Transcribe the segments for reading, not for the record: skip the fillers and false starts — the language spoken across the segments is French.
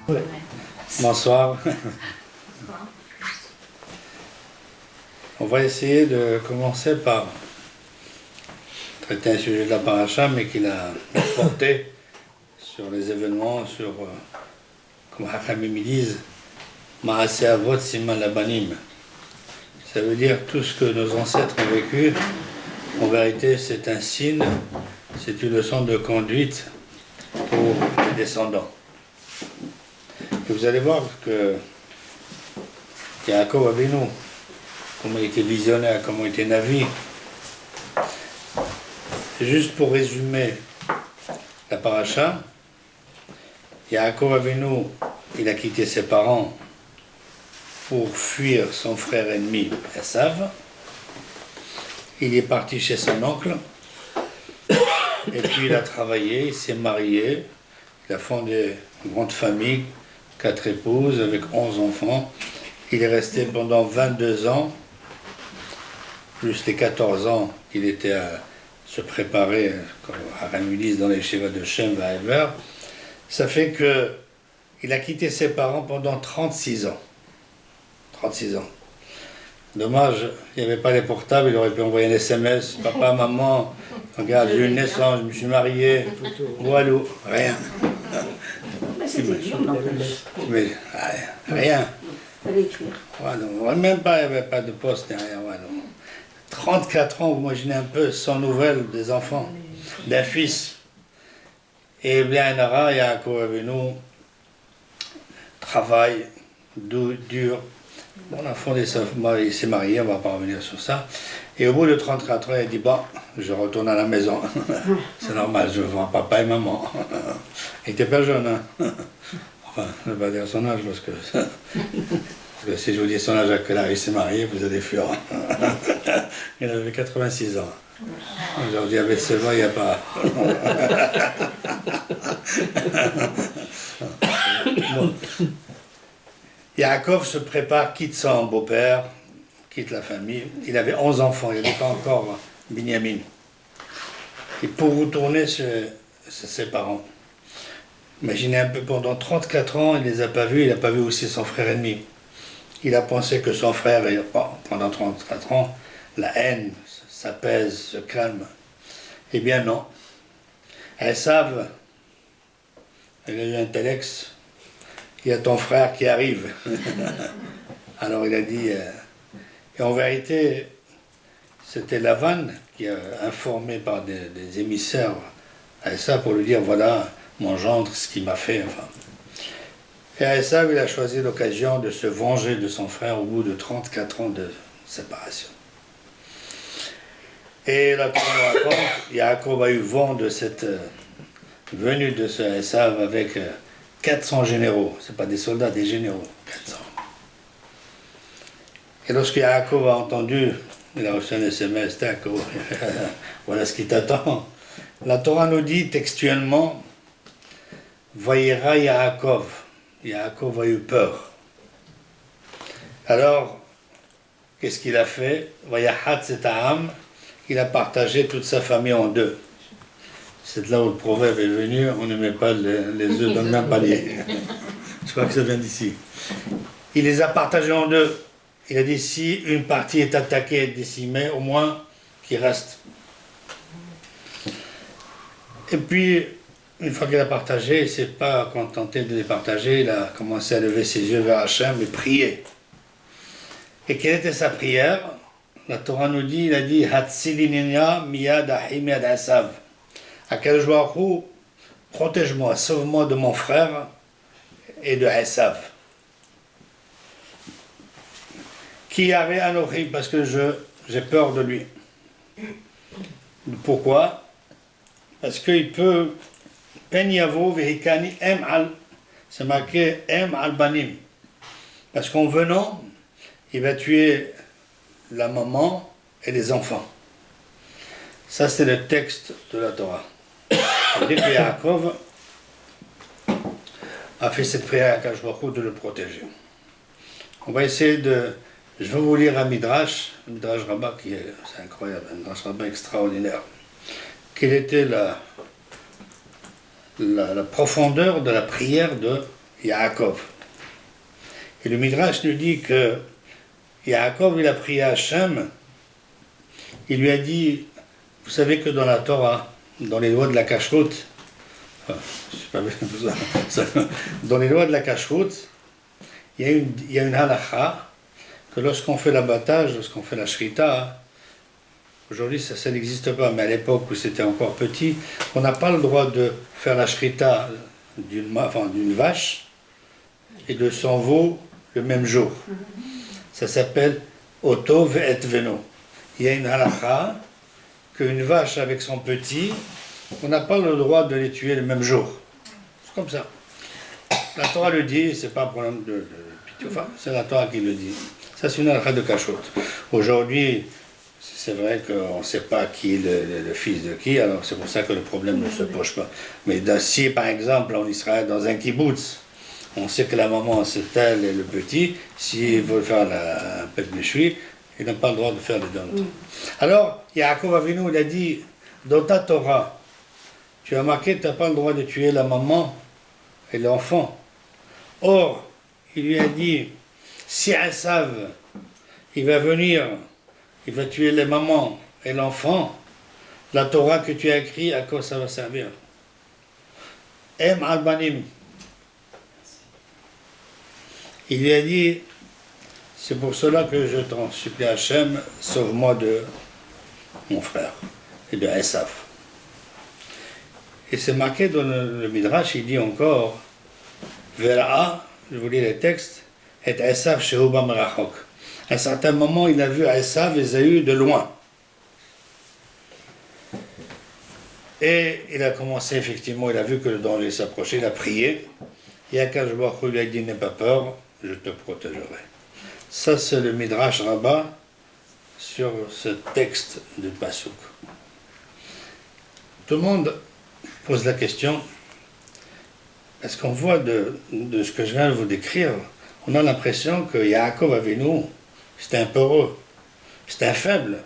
Ouais. Bonsoir. On va essayer de commencer par traiter un sujet de la paracha, mais qu'il a porté sur les événements, sur, comme Hachamim disent, Maaseh Avot Siman Labanim. Ça veut dire tout ce que nos ancêtres ont vécu, en vérité c'est un signe, c'est une leçon de conduite pour les descendants. Et vous allez voir que Yaakov Avinu, comment il était visionnaire, comment il était navi. Juste pour résumer la paracha, Yaakov Avinu, il a quitté ses parents pour fuir son frère ennemi Esav. Il est parti chez son oncle, et puis il a travaillé, il s'est marié, il a fondé une grande famille, 4 épouses avec 11 enfants. Il est resté pendant 22 ans, plus les 14 ans qu'il était à se préparer, comme Hachamim disent dans les Sheva de Shem Vaever. Ça fait qu'il a quitté ses parents pendant 36 ans. 36 ans. Dommage, il n'y avait pas les portables, il aurait pu envoyer un SMS, papa, maman, regarde, j'ai eu une naissance, je me suis marié, voilou, rien. Mais c'était dur, non? Mais rien. Fallait écrire. Voilà, même pas, il n'y avait pas de poste derrière. Voilà. 34 ans, vous imaginez un peu, sans nouvelles des enfants, d'un fils. Et bien, Yaakov Avinu, travail dur. On a fondé ça, il s'est marié, on ne va pas revenir sur ça. Et au bout de 34 ans, il a dit, bon, je retourne à la maison. C'est normal, je veux voir papa et maman. Il était pas jeune, hein. Enfin, je ne vais pas dire son âge, parce que si je vous dis son âge à quel âge il s'est marié, vous allez fuir. Il avait 86 ans. Aujourd'hui, avec ce vent, il n'y a pas... Bon. Yaakov se prépare, quitte son beau-père, quitte la famille. Il avait 11 enfants, il n'avait pas encore Binyamin. Et pour retourner chez ses parents. Imaginez un peu, pendant 34 ans, il ne les a pas vus, il n'a pas vu aussi son frère ennemi. Il a pensé que son frère, pendant 34 ans, la haine s'apaise, se calme. Eh bien non. Esav, il a eu un téléx. Il y a ton frère qui arrive. Alors il a dit, et en vérité, c'était Lavan qui a informé par des émissaires à Esav pour lui dire, voilà, mon gendre, ce qu'il m'a fait. Enfin. Et Esav, il a choisi l'occasion de se venger de son frère au bout de 34 ans de séparation. Et la Torah raconte, Yaakov a eu vent de cette venue de ce Esav avec 400 généraux, ce pas des soldats, des généraux, 400. Et lorsque Yaakov a entendu, il a reçu un SMS, d'accord, voilà ce qui t'attend. La Torah nous dit textuellement, Vayera Yaakov, Yaakov a eu peur. Alors, qu'est-ce qu'il a fait? Vayahat Zetaham, il a partagé toute sa famille en deux. C'est là où le proverbe est venu, on ne met pas les œufs dans le même panier. Je crois que ça vient d'ici. Il les a partagés en deux. Il a dit, si une partie est attaquée et décimée, au moins qu'il reste. Et puis, une fois qu'il a partagé, il ne s'est pas contenté de les partager, il a commencé à lever ses yeux vers Hachem et prier. Et quelle était sa prière? La Torah nous dit, il a dit, Hatziliniya miyad ahim yad Esav. Akadosh Baruch Hu, protège-moi, sauve-moi de mon frère et de Esav. Qui avait Anochi, parce que j'ai peur de lui. Pourquoi? Parce qu'il peut, Pen Yavo Vehikani Em Al, c'est marqué Em Al Banim. Parce qu'en venant, il va tuer la maman et les enfants. Ça, c'est le texte de la Torah. Dès que Yaakov a fait cette prière à Akadosh Baruch Hu de le protéger. On va essayer de... Je vais vous lire un Midrash Rabbah qui est... C'est incroyable, un Midrash Rabbah extraordinaire. Quelle était la profondeur de la prière de Yaakov. Et le Midrash nous dit que Yaakov, il a prié à Hachem, il lui a dit, vous savez que dans la Torah, dans les lois de la cacheroute, dans les lois de la cacheroute, il y a une halakha, que lorsqu'on fait l'abattage, lorsqu'on fait la shrita, aujourd'hui ça n'existe pas, mais à l'époque où c'était encore petit, on n'a pas le droit de faire la shrita d'une vache et de son veau le même jour. Ça s'appelle Oto ve'et veno. Il y a une halakha qu'une vache avec son petit, on n'a pas le droit de les tuer le même jour. C'est comme ça. La Torah le dit, c'est pas un problème de enfin, c'est la Torah qui le dit. Ça, c'est une halakha de cachot. Aujourd'hui, c'est vrai qu'on ne sait pas qui est le fils de qui, alors c'est pour ça que le problème ne se pose pas. Mais si, par exemple, en Israël, dans un kibbutz, on sait que la maman c'est elle et le petit, s'il veut faire un pet méchoui, il n'a pas le droit de faire les deux. Alors, Yaakov Avinu, il a dit, dans ta Torah, tu as marqué que tu n'as pas le droit de tuer la maman et l'enfant. Or, il lui a dit, si Esav, il va venir, il va tuer les mamans et l'enfant, la Torah que tu as écrite, à quoi ça va servir? Em albanim. Il lui a dit, c'est pour cela que je t'en supplie Hachem, sauve-moi de mon frère et de Esav. Et c'est marqué dans le Midrash, il dit encore, Vera, je vous lis les textes, et Esav shehuba merachok. À un certain moment, il a vu Esav et Ésaü de loin. Et il a commencé, effectivement, il a vu que le danger s'approchait, il a prié. Et Akash Baruch Hu lui a dit, n'aie pas peur, je te protégerai. Ça, c'est le Midrash Rabbah sur ce texte de Pasuk. Tout le monde pose la question, est-ce qu'on voit de ce que je viens de vous décrire, on a l'impression que Yaakov Avinu, c'était un peureux, c'était un faible.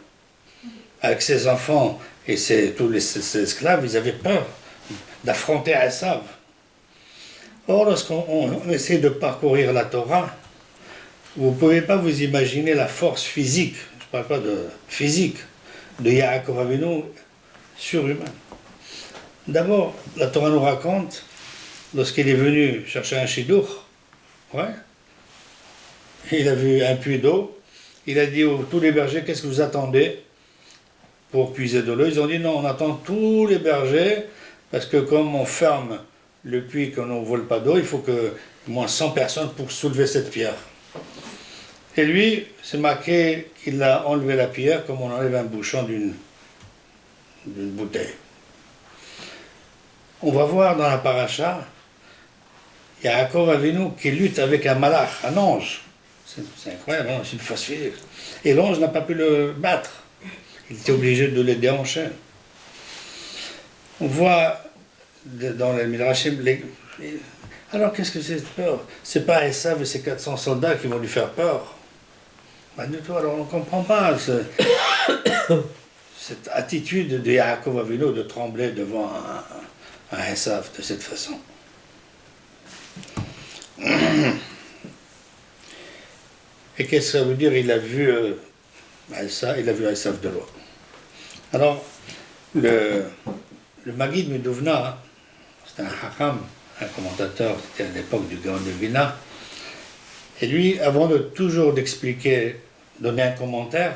Avec ses enfants et tous ses esclaves, ils avaient peur d'affronter Esav. Or, lorsqu'on essaie de parcourir la Torah, vous ne pouvez pas vous imaginer la force physique, je ne parle pas de physique, de Yaakov Avinu surhumaine. D'abord, la Torah nous raconte, lorsqu'il est venu chercher un chidour, il a vu un puits d'eau, il a dit à tous les bergers, qu'est-ce que vous attendez pour puiser de l'eau? Ils ont dit, non, on attend tous les bergers, parce que comme on ferme le puits, qu'on ne vole pas d'eau, il faut que moins 100 personnes pour soulever cette pierre. Et lui, c'est marqué qu'il a enlevé la pierre comme on enlève un bouchon d'une bouteille. On va voir dans la paracha, il y a Yaakov Avinu qui lutte avec un malach, un ange. C'est incroyable, hein, c'est une force physique. Et l'ange n'a pas pu le battre. Il était obligé de le déhancher. On voit dans les Midrashim, alors qu'est-ce que c'est cette peur? C'est pas Esav et ses 400 soldats qui vont lui faire peur. Pas du tout, alors on ne comprend pas cette attitude de Yaakov Avinu de trembler devant un Esav de cette façon. Et qu'est-ce que ça veut dire? Il a vu Esav de loin. Alors, le Maggid Miduvna, c'était un Hakam, un commentateur, c'était à l'époque du Gaon de Vilna, et lui, avant de toujours d'expliquer, donner un commentaire,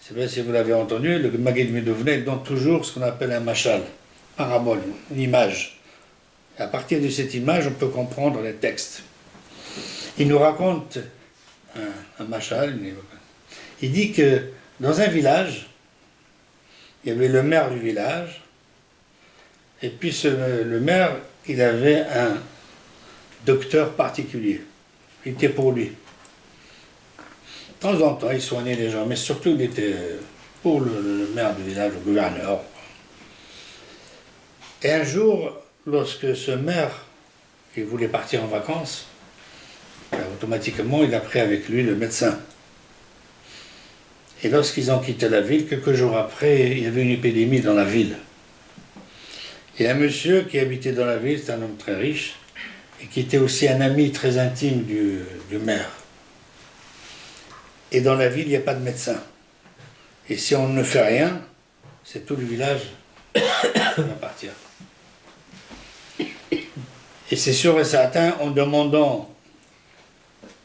je ne sais pas si vous l'avez entendu, le Maggid Miduvna, il donne toujours ce qu'on appelle un machal, parabole, une image. Et à partir de cette image, on peut comprendre les textes. Il nous raconte un machal, il dit que dans un village, il y avait le maire du village, et puis le maire, il avait un docteur particulier. Il était pour lui. De temps en temps, il soignait les gens, mais surtout, il était pour le maire du village, le gouverneur. Et un jour, lorsque ce maire, il voulait partir en vacances, automatiquement, il a pris avec lui le médecin. Et lorsqu'ils ont quitté la ville, quelques jours après, il y avait une épidémie dans la ville. Et un monsieur qui habitait dans la ville, c'est un homme très riche, et et qui était aussi un ami très intime du maire. Et dans la ville, il n'y a pas de médecin. Et si on ne fait rien, c'est tout le village qui va partir. Et c'est sûr et certain, en demandant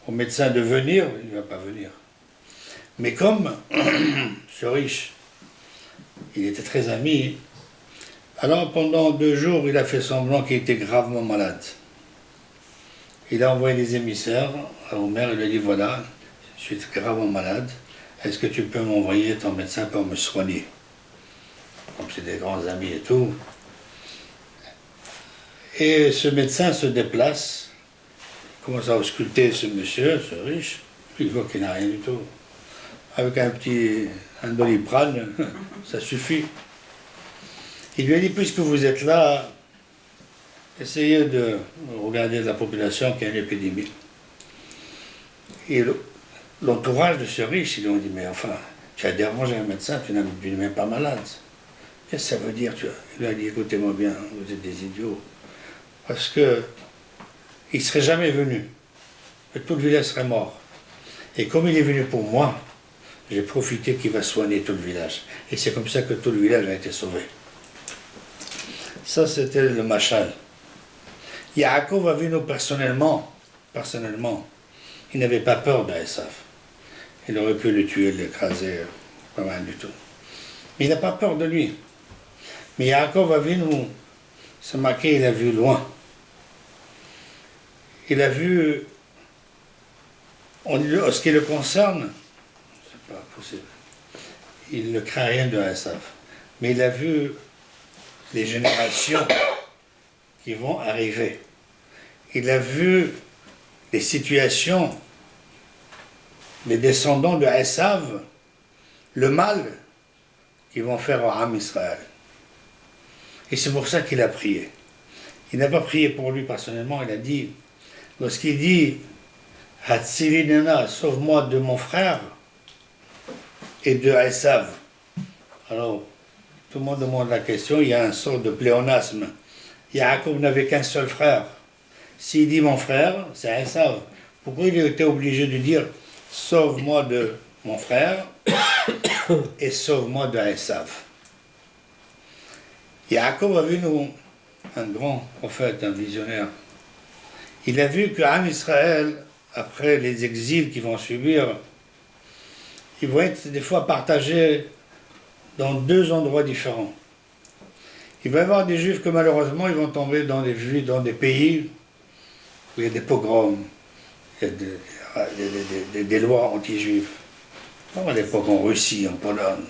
au médecin de venir, il ne va pas venir. Mais comme ce riche, il était très ami, alors pendant 2 jours, il a fait semblant qu'il était gravement malade. Il a envoyé des émissaires au maire, il lui a dit voilà, je suis gravement malade, est-ce que tu peux m'envoyer ton médecin pour me soigner? Comme c'est des grands amis et tout. Et ce médecin se déplace, commence à ausculter ce monsieur, ce riche, puis il voit qu'il n'a rien du tout. Avec un Doliprane, ça suffit. Il lui a dit, puisque vous êtes là, essayez de regarder la population qui a une épidémie. Et l'entourage de ce riche, ils lui ont dit, mais enfin, tu as dérangé un médecin, tu n'es même pas malade. Qu'est-ce que ça veut dire, tu vois? Il lui a dit, écoutez-moi bien, vous êtes des idiots. Parce que il ne serait jamais venu. Tout le village serait mort. Et comme il est venu pour moi, j'ai profité qu'il va soigner tout le village. Et c'est comme ça que tout le village a été sauvé. Ça, c'était le machal. Yaakov Avinu personnellement, il n'avait pas peur d'Esav. Il aurait pu le tuer, l'écraser, pas mal du tout. Mais il n'a pas peur de lui. Mais Yaakov Avinu, c'est marqué, il a vu loin. Il a vu, en ce qui le concerne, c'est pas possible, il ne craint rien de Esav. Mais il a vu les générations qui vont arriver. Il a vu les situations, les descendants de Esav, le mal qu'ils vont faire au Ham Israël. Et c'est pour ça qu'il a prié. Il n'a pas prié pour lui personnellement, il a dit, lorsqu'il dit Hatzili Nena, sauve-moi de mon frère et de Esav. Alors, tout le monde demande la question, il y a un sort de pléonasme. Yaakov n'avait qu'un seul frère. S'il dit mon frère, c'est Esav. Pourquoi il était obligé de dire sauve-moi de mon frère et sauve-moi de Esav? Yaakov a vu un grand prophète, un visionnaire. Il a vu qu'en Israël, après les exils qu'ils vont subir, ils vont être des fois partagés dans 2 endroits différents. Il va y avoir des juifs que malheureusement ils vont tomber dans des pays où il y a des pogroms, il y a des lois anti-juives. À l'époque en Russie, en Pologne,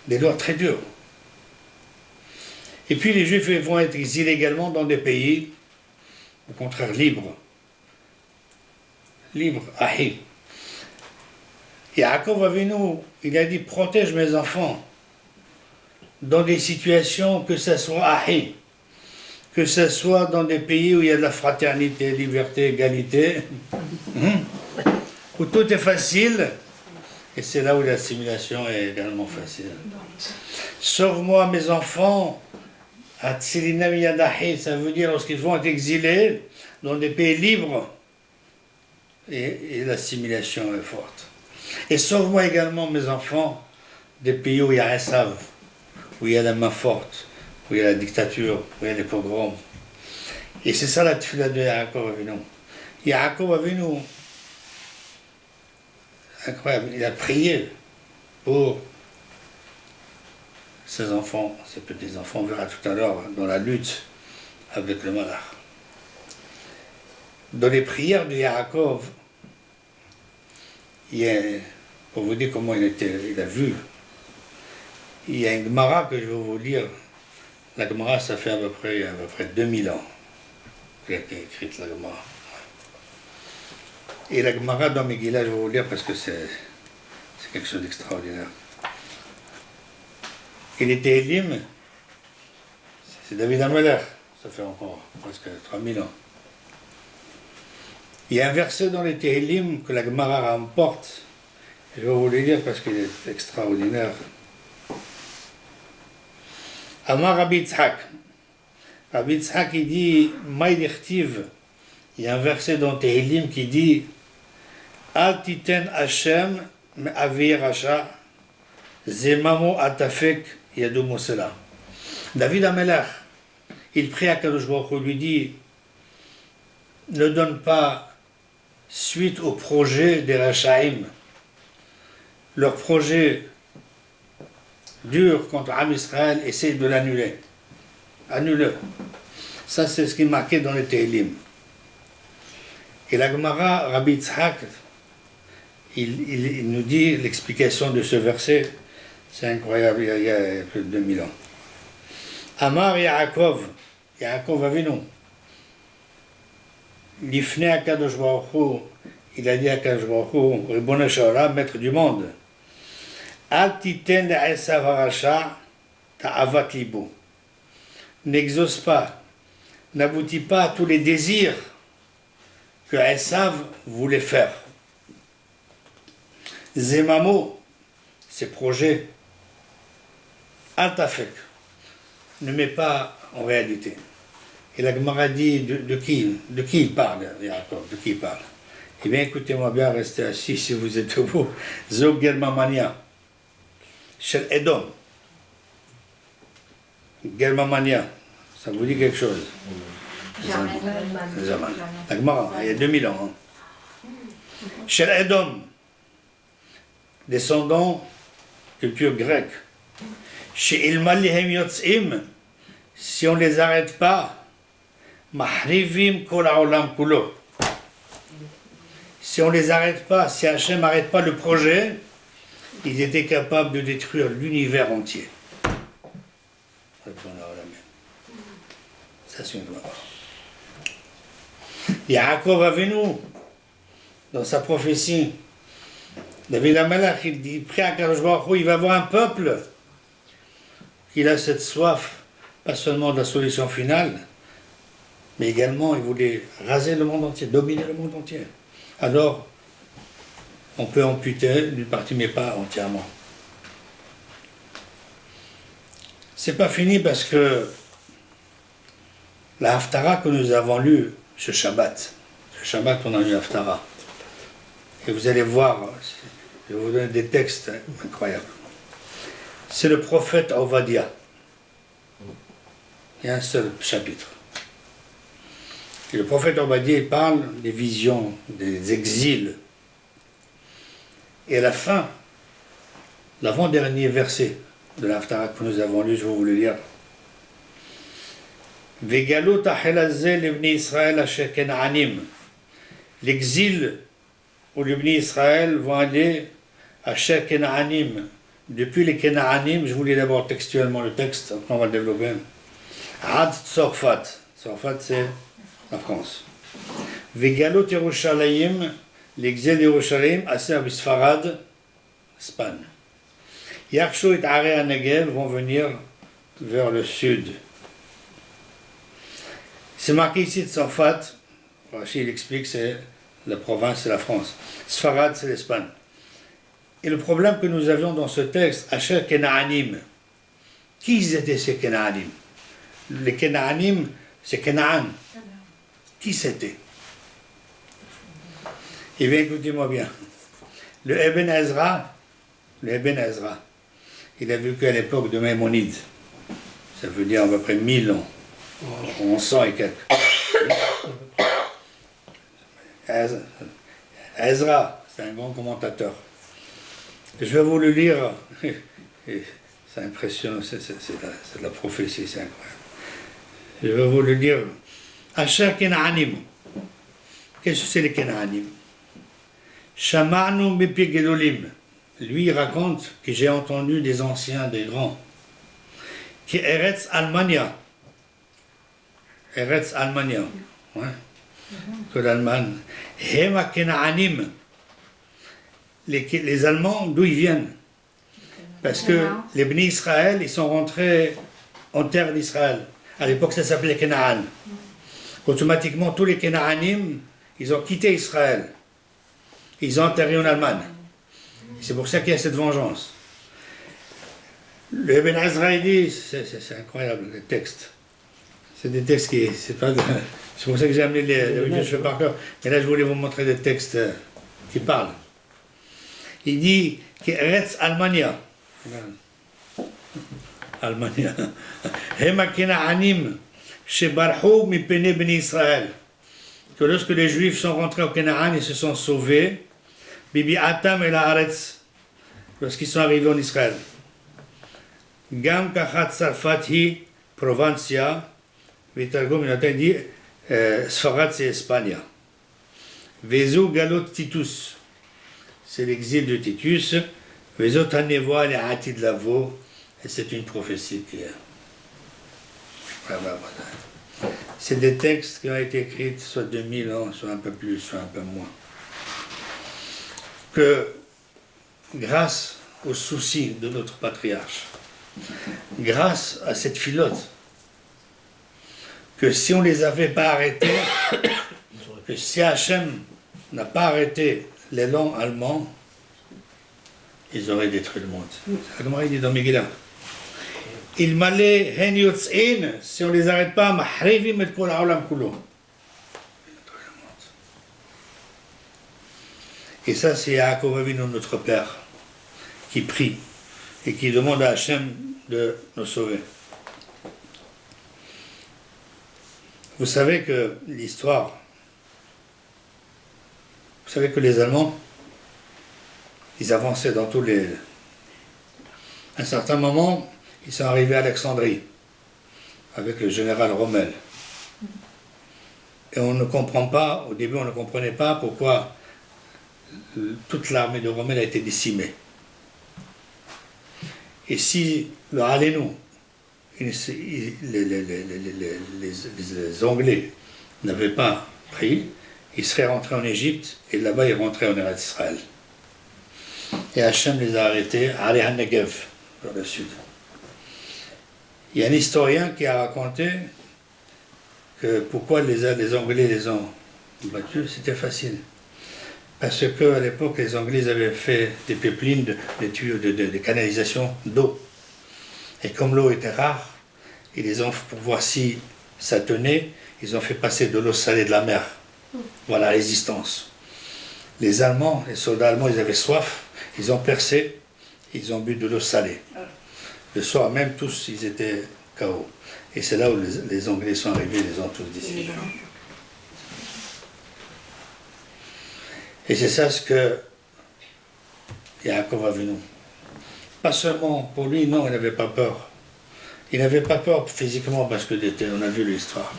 des lois très dures. Et puis les juifs vont être exilés également dans des pays, au contraire, libres. Libres, ahi. Yaakov Avinu, il a dit, protège mes enfants dans des situations que ce soit ahi, que ce soit dans des pays où il y a de la fraternité, liberté, égalité, où tout est facile, et c'est là où l'assimilation est également facile. Sauve-moi mes enfants, Hatzilinam Yadahi, ça veut dire lorsqu'ils vont être exilés dans des pays libres, et l'assimilation est forte. Et sauve-moi également mes enfants des pays où il y a Esav, où il y a la main forte, où il y a la dictature, où il y a les pogroms. Et c'est ça la tefila de Yaakov Avinu. Yaakov Avinu, incroyable, il a prié pour ses enfants, ses petits-enfants, on verra tout à l'heure dans la lutte avec le malach. Dans les prières de Yaakov, pour vous dire comment il a vu, il y a une Gemara que je vais vous lire. La Gemara, ça fait à peu près 2000 ans qu'elle a été écrite, la Gemara. Et la Gemara dans Megillah, je vais vous lire parce que c'est quelque chose d'extraordinaire. Il était Elim, c'est David Ameller, ça fait encore presque 3000 ans. Il y a un verset dans les Tehillim que la Gemara remporte, je vais vous le lire parce qu'il est extraordinaire. Amar Rabbi Yitzhak, Rabbi Yitzhak il dit, Maïdichtiv, il y a un verset dans Tehillim qui dit, Al titen Hashem me'avir rasha, zemamo atafek yadou mosela. David Amelach, il prie à Kadosh Baruch Hu, lui dit, ne donne pas suite au projet des Rachaïm. Leur projet dur contre Am Israël, essaye de l'annuler. Annule-le. Ça, c'est ce qui est marqué dans les Tehillim. Et la Gemara, Rabbi Yitzhak, il nous dit l'explication de ce verset. C'est incroyable, il y a plus de 2000 ans. Amar Yaakov, Yaakov Avinu, Lifnei HaKadosh Baruch Hu, il a dit à Kadosh Baruch Hu, Ribono shel olam, maître du monde, Al titen le'esav harasha ta'avat libo. N'exauce pas, n'aboutit pas à tous les désirs que Esav voulait faire. Zemamo, ses projets, Altafek, ne met pas en réalité. Et la Gemara dit de qui il parle, Yaakov, de qui il parle. Eh bien, écoutez-moi bien, restez assis si vous êtes debout. Zog Germamania, Shel Edom. Germamania, ça vous dit quelque chose? Jamais. Zaman. La Gemara, il y a 2000 ans. Shel Edom, descendant culture grecque. Chez Ilmalihem Yotzim, si on ne les arrête pas, Mahrivim Kol Haolam Kulo. Si on ne les arrête pas, si Hachem n'arrête pas le projet, ils étaient capables de détruire l'univers entier. Ça, c'est une gloire. Yaakov Avinu, dans sa prophétie, David Amalach, il dit, près à Kadosh Baruch Hu, il va avoir un peuple qui a cette soif, pas seulement de la solution finale, mais également, il voulait raser le monde entier, dominer le monde entier. Alors, on peut amputer d'une partie, mais pas entièrement. C'est pas fini parce que la Haftara que nous avons lue ce Shabbat, on a lu la Haftara. Et vous allez voir, je vais vous donner des textes incroyables. C'est le prophète Ovadia. Il y a un seul chapitre. Et le prophète Ovadia, il parle des visions, des exils. Et à la fin, l'avant-dernier verset de l'Haftara que nous avons lu, je vais vous le lire. Vegalut ahelazel lebni Israël asher kenaanim. L'exil où les Bnei Israël vont aller à Asher Kenaanim. Depuis les Kenaanim, je vous lis d'abord textuellement le texte, après on va le développer. Ad Tzorfat. Tzorfat, c'est la France. Vegalot Yerushalayim, l'exil d'Yerushalayim, Aser Bisfarad, Espagne. Yaksho et Are Negev vont venir vers le sud. C'est marqué ici Tzorfat, Rachid explique, c'est la province, c'est la France. Sfarad, c'est l'Espagne. Et le problème que nous avions dans ce texte, Asher Kenaanim, qui étaient ces Kenaanim? Les Kenaanim, c'est Kenaan. Qui c'était? Eh bien, écoutez-moi bien. Le Eben Ezra, il a vécu à l'époque de Maïmonide. Ça veut dire à peu près 1000 ans. 1100 et quelques. Ezra, c'est un grand commentateur. Je vais vous le lire. C'est impressionnant, c'est de la prophétie, c'est incroyable. Je vais vous le lire. Asher Kenaanim. Qu'est-ce que c'est les Kenaanim? Shamanu mipi gedolim. Lui, il raconte que j'ai entendu des anciens, des grands. Qui Eretz Almania. Eretz Almania. Ouais. Que l'Allemagne. Hema Kenaanim. Les Allemands, d'où ils viennent? Parce que les Bnei Israël, ils sont rentrés en terre d'Israël. À l'époque, ça s'appelait Kenaan. Automatiquement, tous les Kenaanim, ils ont quitté Israël. Ils ont atterri en Allemagne. C'est pour ça qu'il y a cette vengeance. Le Ibn Ezra dit, c'est incroyable, le texte. C'est des textes qui. C'est pour ça que j'ai amené les. Je fais par cœur. Mais là, je voulais vous montrer des textes qui parlent. Il dit qu'Eretz Almania. Almania. Hema Kenaanim shebarhu mipene beni Israël. Que lorsque les Juifs sont rentrés au Canaan, ils se sont sauvés. Bibi Atam et la Haaretz. Lorsqu'ils sont arrivés en Israël. Gam kachat Sarfati, Provencia. Vitargum, il a dit Sfarad, c'est Espagne. Vezo galot Titus. C'est l'exil de Titus. Vezo tanevoa le hati de lavo. Et c'est une prophétie qui est. Voilà. C'est des textes qui ont été écrits soit 2000 ans, soit un peu plus, soit un peu moins. Que grâce aux soucis de notre patriarche, grâce à cette filote, que si on ne les avait pas arrêtés, que si Hachem n'a pas arrêté l'élan allemand, ils auraient détruit le monde. C'est comme il dit dans Megillah. Il m'allait hen yotz'in, si on ne les arrête pas, mahrivim et kol ha'olam kulo. Et ça, c'est Yaakov Avinu, notre père, qui prie et qui demande à Hachem de nous sauver. Vous savez que l'histoire, vous savez que les Allemands, ils avançaient dans tous les... À un certain moment, ils sont arrivés à Alexandrie, avec le général Rommel. Et on ne comprend pas, au début on ne comprenait pas pourquoi toute l'armée de Rommel a été décimée. Et si le Halénou, les Anglais n'avaient pas pris, ils seraient rentrés en Égypte et là-bas ils rentraient en Eretz Israël. Et Hachem les a arrêtés à Aré HaNegev, vers le sud. Il y a un historien qui a raconté que pourquoi les Anglais les ont battus, c'était facile. Parce qu'à l'époque, les Anglais avaient fait des pipelines, des tuyaux de canalisation d'eau. Et comme l'eau était rare, ils les ont, pour voir si ça tenait, ils ont fait passer de l'eau salée de la mer. Voilà la résistance. Les Allemands, les soldats allemands, ils avaient soif, ils ont percé, ils ont bu de l'eau salée. Le soir même, tous, ils étaient KO. Et c'est là où les Anglais sont arrivés, ils les ont tous décimés. Et c'est ça ce que Yaakov Avinu. Pas seulement pour lui, non, il n'avait pas peur. Il n'avait pas peur physiquement parce que on a vu l'histoire.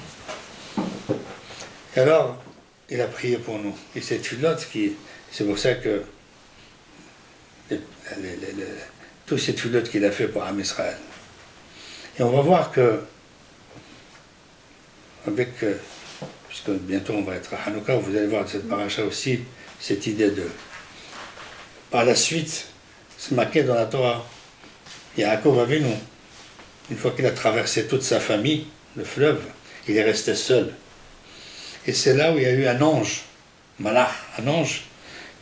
Et alors, il a prié pour nous. Et cette filote c'est pour ça que toute cette filote qu'il a fait pour Am Israël. Et on va voir que puisque bientôt on va être à Hanouka, vous allez voir cette paracha aussi, cette idée de... Par la suite, c'est marqué dans la Torah, Yaakov Avinu, une fois qu'il a traversé toute sa famille, le fleuve, il est resté seul. Et c'est là où il y a eu un ange, Malach, un ange,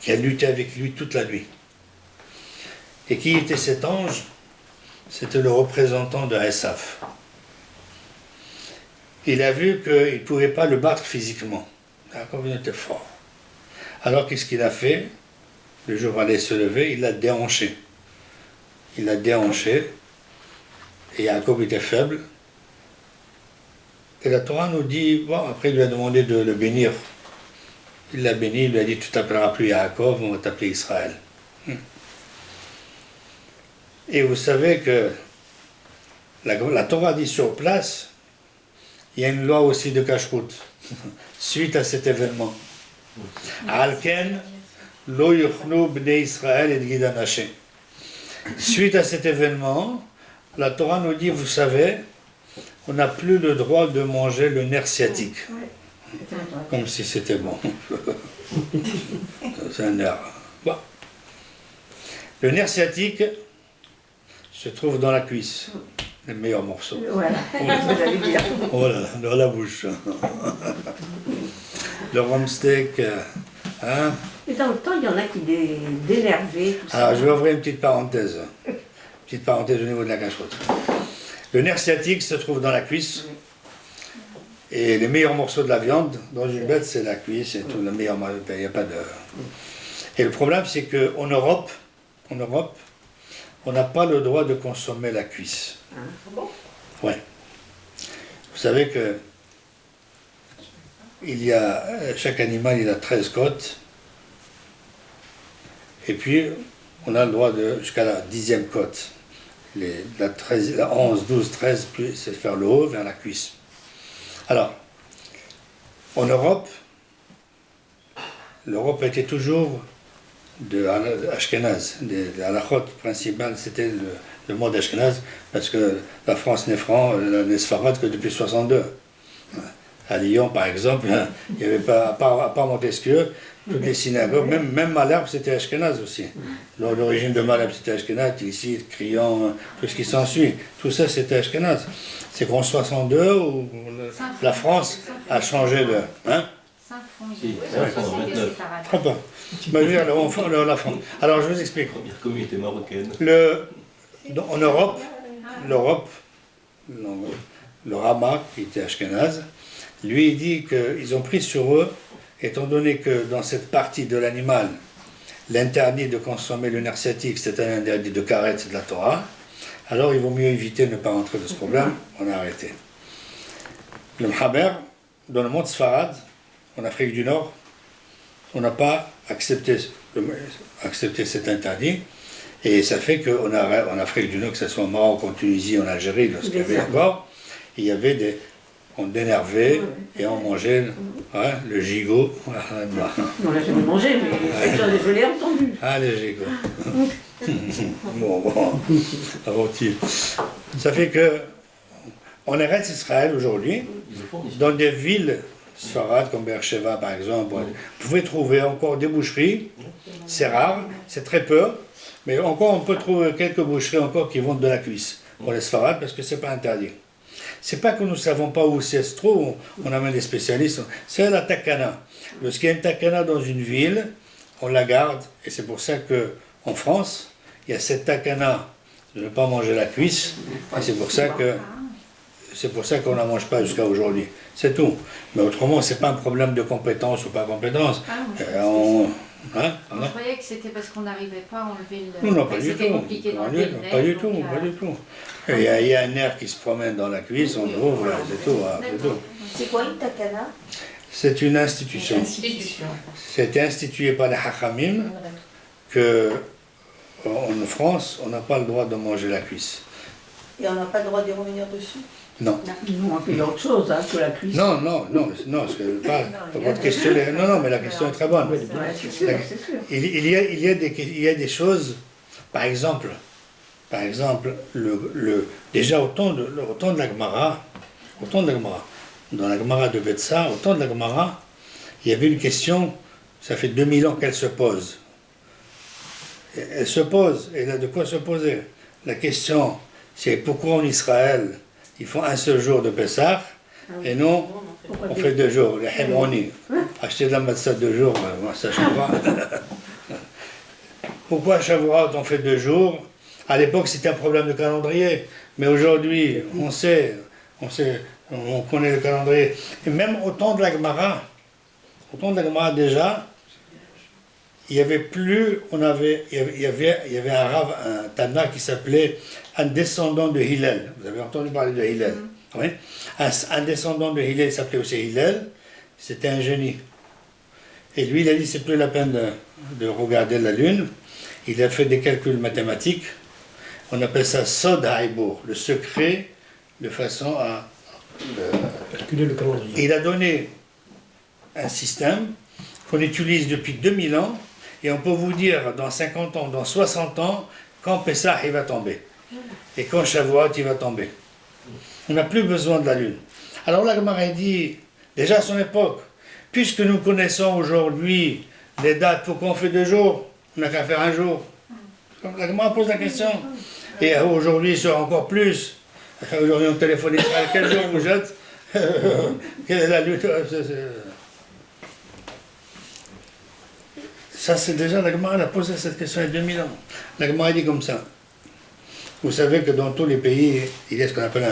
qui a lutté avec lui toute la nuit. Et qui était cet ange? C'était le représentant de Esav. Il a vu qu'il ne pouvait pas le battre physiquement. Yaakov était fort. Alors qu'est-ce qu'il a fait? Le jour où il allait se lever, il l'a déhanché. Il l'a déhanché. Et Yaakov était faible. Et la Torah nous dit, bon, après il lui a demandé de le bénir. Il l'a béni, il lui a dit, tu t'appelleras plus Yaakov, on va t'appeler Israël. Et vous savez que la Torah dit sur place, il y a une loi aussi de cache-route, suite à cet événement. Alken, lo yuchnu bnei Israël et Gidan Hashem. Suite à cet événement, la Torah nous dit, vous savez, on n'a plus le droit de manger le nerf sciatique. Comme si c'était bon. C'est un nerf. Bon. Le nerf sciatique se trouve dans la cuisse. Le meilleur morceau. Voilà, j'allais dire. Voilà, dans la bouche. Le rumsteak, hein. Et dans le temps, il y en a qui d'énerver, tout ça. Alors, je vais ouvrir une petite parenthèse. Petite parenthèse au niveau de la cache-route. Le nerf sciatique se trouve dans la cuisse. Et les meilleurs morceaux de la viande dans une bête, c'est la cuisse, c'est tout, le meilleur, il n'y a pas de... Et le problème, c'est qu'en Europe, on n'a pas le droit de consommer la cuisse. Ah bon? Ouais. Vous savez que chaque animal, il a 13 côtes. Et puis, on a le droit jusqu'à la 10e côte. La 11, 12, 13, puis c'est vers le haut, vers la cuisse. Alors, en Europe, l'Europe était toujours de Ashkenaz. La halachot principale, c'était le mot d'Ashkenaz, parce que la France n'est sfarade que depuis 62. À Lyon, par exemple, il n'y avait pas, à part Montesquieu, toutes les synagogues, même Malherbe, c'était Ashkenaz aussi. L'origine de Malherbe, c'était Ashkenaz, ici, Crillon, tout ce qui s'ensuit. Tout ça, c'était Ashkenaz. C'est qu'en 62, où la France a changé de... Hein? Si, Très bien. La France. Alors, je vous explique. Première communauté marocaine. En Europe, le Rama, qui était Ashkenaz, lui, il dit qu'ils ont pris sur eux, étant donné que dans cette partie de l'animal, l'interdit de consommer le nerf sciatique, c'était un interdit de karet de la Torah, alors il vaut mieux éviter de ne pas rentrer dans ce problème, on a arrêté. Le Mhaber, dans le monde Sfarad, en Afrique du Nord, on n'a pas accepté cet interdit, et ça fait qu'en Afrique du Nord, que ce soit au Maroc, en Tunisie, en Algérie, lorsqu'il y avait encore, il y avait on énervait et on mangeait le gigot. On l'a jamais mangé, mais je l'ai entendu. Ah, le gigot. bon, avant-il. Ça fait que on arrête Israël aujourd'hui, dans des villes sfarades comme Beersheba par exemple, vous pouvez trouver encore des boucheries, c'est rare, c'est très peu, mais encore on peut trouver quelques boucheries encore qui vendent de la cuisse pour les sfarades parce que c'est pas interdit. C'est pas que nous ne savons pas où c'est trop, on amène des spécialistes, c'est la takana. Lorsqu'il y a une takana dans une ville, on la garde, et c'est pour ça qu'en France, il y a cette takana de ne pas manger la cuisse, et c'est pour ça qu'on ne la mange pas jusqu'à aujourd'hui. C'est tout. Mais autrement, c'est pas un problème de compétence ou pas compétence. Je croyais que c'était parce qu'on n'arrivait pas à enlever le... Non, pas du tout. Compliqué d'enlever le nerf, pas du tout. Il y a un nerf qui se promène dans la cuisse, on l'ouvre, c'est tout. C'est quoi une takana? C'est une institution. C'était institué par les Hachamim que en France, on n'a pas le droit de manger la cuisse. Et on n'a pas le droit de revenir dessus? Non. Non, il y a autre chose que la cuisse. Non, votre question est... Non, mais la question est très bonne. Ouais, c'est sûr. Il y a des choses, par exemple, déjà au temps de la Gemara, dans la Gemara de Betsa, au temps de la Gemara, il y avait une question, ça fait 2000 ans qu'elle se pose. Elle se pose, et elle a de quoi se poser. La question, c'est pourquoi en Israël, ils font un seul jour de Pessah, et non, on fait 2 jours. Les Hébroni, acheter de la matzah 2 jours, moi ça Shavuot. Pourquoi Shavuot on fait 2 jours? À l'époque c'était un problème de calendrier, mais aujourd'hui on connaît le calendrier. Et même au temps de la Gemara déjà, il y avait un Tana qui s'appelait un descendant de Hillel. Vous avez entendu parler de Hillel? Oui. Un descendant de Hillel s'appelait aussi Hillel. C'était un génie. Et lui, il a dit c'est plus la peine de regarder la lune. Il a fait des calculs mathématiques. On appelle ça Sod Haïbour, le secret de façon à calculer le calendrier. Il a donné un système qu'on utilise depuis 2000 ans. Et on peut vous dire dans 50 ans, dans 60 ans, quand Pessah il va tomber. Et quand Shavuot il va tomber. On n'a plus besoin de la lune. Alors la Gemara dit, déjà à son époque, puisque nous connaissons aujourd'hui les dates, pourquoi on fait 2 jours? On n'a qu'à faire 1 jour. La Gemara pose la question. Et aujourd'hui, c'est encore plus. Aujourd'hui, on téléphone Israël, quel jour vous êtes? Quelle est la lune? Ça, c'est déjà, la Gemara a posé cette question il y a 2000 ans. La Gemara dit comme ça. Vous savez que dans tous les pays, il y a ce qu'on appelle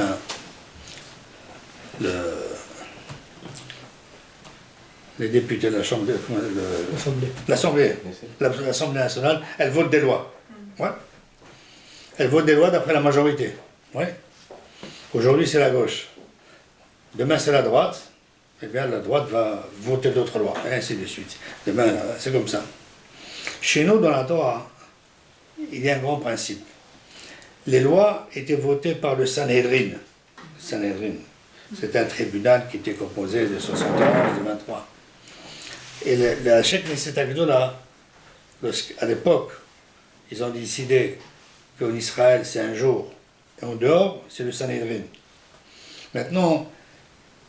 les députés de la Chambre, L'Assemblée. l'Assemblée nationale, elle vote des lois. Ouais. Elle vote des lois d'après la majorité. Ouais. Aujourd'hui, c'est la gauche. Demain, c'est la droite. Eh bien, la droite va voter d'autres lois, et ainsi de suite. Demain, c'est comme ça. Chez nous, dans la Torah, il y a un grand principe. Les lois étaient votées par le Sanhedrin. Le Sanhedrin, c'est un tribunal qui était composé de 71 et de 23. Et la Sheikh Knesset Agdola, à l'époque, ils ont décidé qu'en Israël, c'est un jour, et en dehors, c'est le Sanhedrin. Maintenant,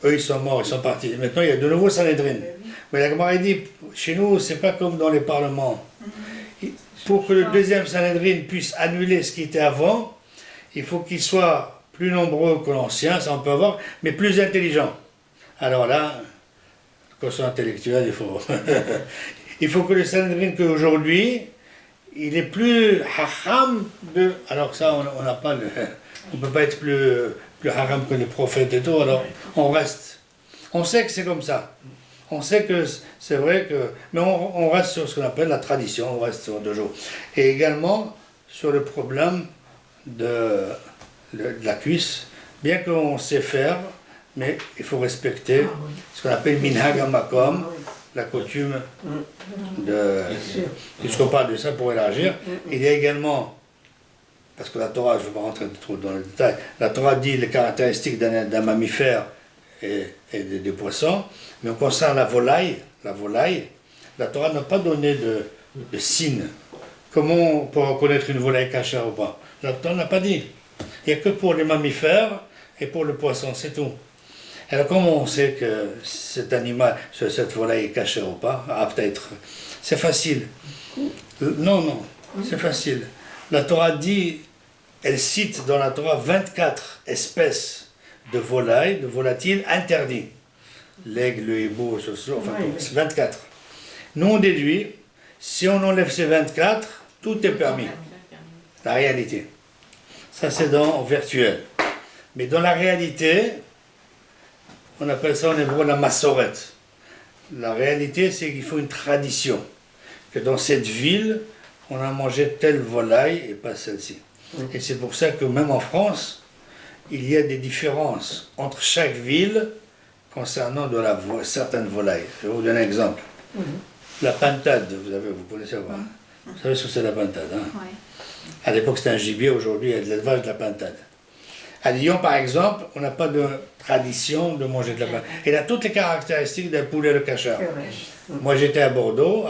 eux, ils sont morts, ils sont partis. Maintenant, il y a de nouveaux Sanhedrin. Mais la Gemara dit, chez nous, c'est pas comme dans les parlements. Pour que le deuxième Sanhedrin puisse annuler ce qui était avant, il faut qu'il soit plus nombreux que l'ancien, ça on peut avoir, mais plus intelligent. Alors là, quotient intellectuel, il faut que le Sanhedrin qu'aujourd'hui, il est plus haram de... Alors que ça, on n'a pas le... On ne peut pas être plus haram que les prophètes et tout, alors on reste. On sait que c'est comme ça. On sait que c'est vrai que... Mais on reste sur ce qu'on appelle la tradition, on reste sur 2 jours. Et également sur le problème de la cuisse, bien qu'on sait faire, mais il faut respecter ce qu'on appelle minhag hamakom, la coutume de... Puisqu'on parle de ça pour élargir, il y a également... Parce que la Torah, je ne vais pas rentrer trop dans le détail, la Torah dit les caractéristiques d'un mammifère et des poissons, mais en concernant la volaille, la Torah n'a pas donné de signe. Comment on peut reconnaître une volaille cachère ou pas? La Torah n'a pas dit. Il n'y a que pour les mammifères et pour le poisson, c'est tout. Alors comment on sait que cet animal, cette volaille est cachère ou pas, apte à être... C'est facile. Non, c'est facile. La Torah dit, elle cite dans la Torah 24 espèces de volailles, de volatiles interdits. L'aigle, le hibou, enfin, 24. Nous on déduit, si on enlève ces 24, tout est permis. La réalité. Ça c'est en virtuel. Mais dans la réalité, on appelle ça en hébreu la massorette. La réalité c'est qu'il faut une tradition. Que dans cette ville, on a mangé telle volaille et pas celle-ci. Et c'est pour ça que même en France, il y a des différences entre chaque ville concernant certaines volailles. Je vais vous donner un exemple. La pintade, vous connaissez pas. Vous savez ce que c'est la pintade, hein? À l'époque c'était un gibier, aujourd'hui il y a de l'élevage de la pintade. À Lyon par exemple, on n'a pas de tradition de manger de la pintade. Elle a toutes les caractéristiques d'un poulet de cachère. Moi j'étais à Bordeaux,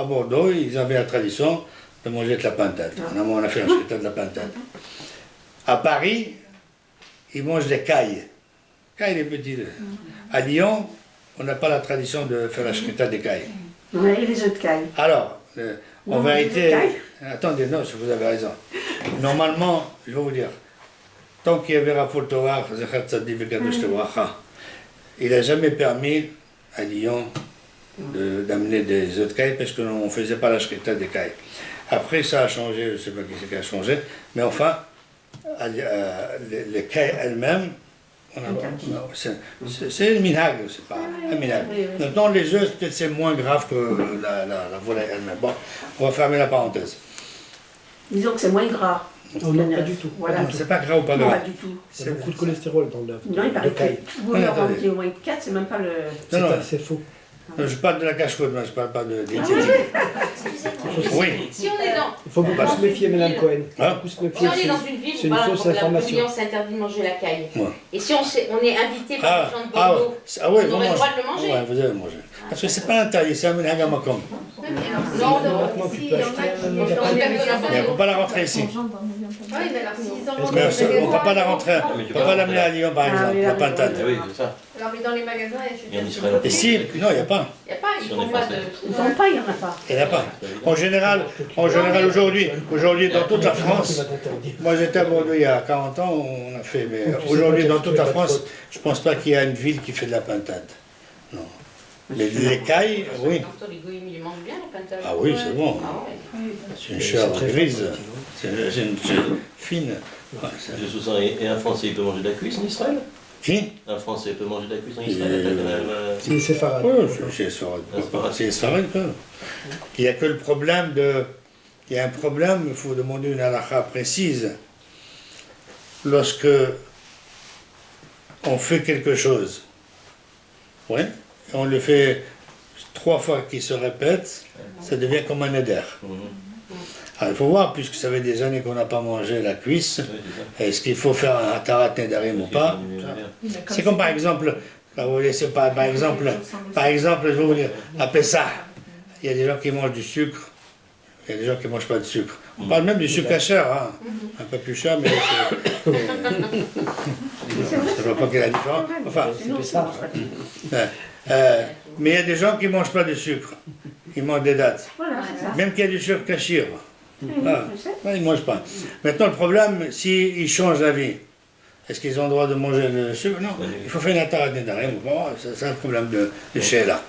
ils avaient la tradition de manger de la pintade. On a fait un scrutin de la pintade. À Paris, ils mangent des cailles. Cailles les petits. À Lyon, on n'a pas la tradition de faire la scrutin des cailles. Ouais, et les œufs de caille. Alors, en vérité, attendez, non, vous avez raison. Normalement, je vais vous dire, tant qu'il y avait Raphaël Torah, il n'a jamais permis à Lyon d'amener des œufs de caille parce qu'on ne faisait pas la scrutin des cailles. Après, ça a changé, je ne sais pas qui c'est qui a changé, mais enfin, les cailles elles-mêmes, c'est une minhag, c'est pas un minhag. Dans les œufs, peut-être c'est moins grave que la volaille elle-même. Bon, on va fermer la parenthèse. Disons que c'est moins gras. Non, pas du tout. Voilà. C'est pas gras ou pas Non, gras? pas du tout. Il y a beaucoup de cholestérol dans l'œuf. Non, il paraît de caille. que vous leur vendez au moins 4, c'est même pas le... C'est faux. Non, je parle de la cache-côte, moi je parle pas de diététique. Oui. Si on est dans, Il faut beaucoup se méfier, Mme Cohen. Hein? Beaucoup se si méfier. on est dans une ville C'est où une par fausse exemple la information. Bourguignon s'interdit de manger la caille, Ouais. et si on est invité par les gens de Bordeaux, ouais, on vous aurait le mangez. droit de le manger. Ouais, vous avez mangé. Parce que c'est pas interdit, c'est un minhag hamakom. Non, Maintenant, tu peux acheter Mais on ne peut pas la rentrer ici. Mais on ne peut pas la rentrer. On ne peut pas l'amener à Lyon par exemple, la pintade. Ah oui, c'est ça. Alors, mais dans les magasins, Et en il Israël, Et si, non, il n'y a pas. n'y a pas, ils Si on font est pas français. Ils de... font pas, il n'y en a pas. Il n'y en a pas. En général aujourd'hui dans toute la France, moi j'étais à Bordeaux il y a 40 ans, on a fait, mais aujourd'hui dans toute la France, je ne pense pas qu'il y a une ville qui fait de la pintade. Non. Les cailles, oui. Les goïms, ils mangent bien la pintade. Ah oui, c'est bon. Ah ouais. C'est une chair grise, c'est une chair fine. Ouais, Je sous ça, et un Français, il peut manger de la cuisse en Israël? Qui? Un Français peut manger de la cuisse en Israël. C'est séfarade. Oui, c'est Sfarad. Il n'y a que le problème de... Il y a un problème, il faut demander une halakha précise. Lorsque on fait quelque chose, ouais, et on le fait 3 fois qu'il se répète, ça devient comme un éder. Alors il faut voir, puisque ça fait des années qu'on n'a pas mangé la cuisse, est-ce qu'il faut faire un hatarat nedarim ou pas? C'est comme par exemple, par exemple, je vais vous dire, à Pessah, il y a des gens qui mangent du sucre, il y a des gens qui ne mangent pas de sucre. On parle même du sucre kasher, hein. Un peu plus cher, mais je ne vois pas quelle est la différence. Enfin, C'est ça. mais il y a des gens qui ne mangent pas de sucre, ils mangent des dattes. Voilà, c'est ça. Même qu'il y a du sucre kashir. Ah, ils ne mangent pas. Maintenant, le problème, s'ils changent la vie, est-ce qu'ils ont le droit de manger le sucre? Non, il faut faire une hatarat nedarim. Bon, c'est un problème de sheila.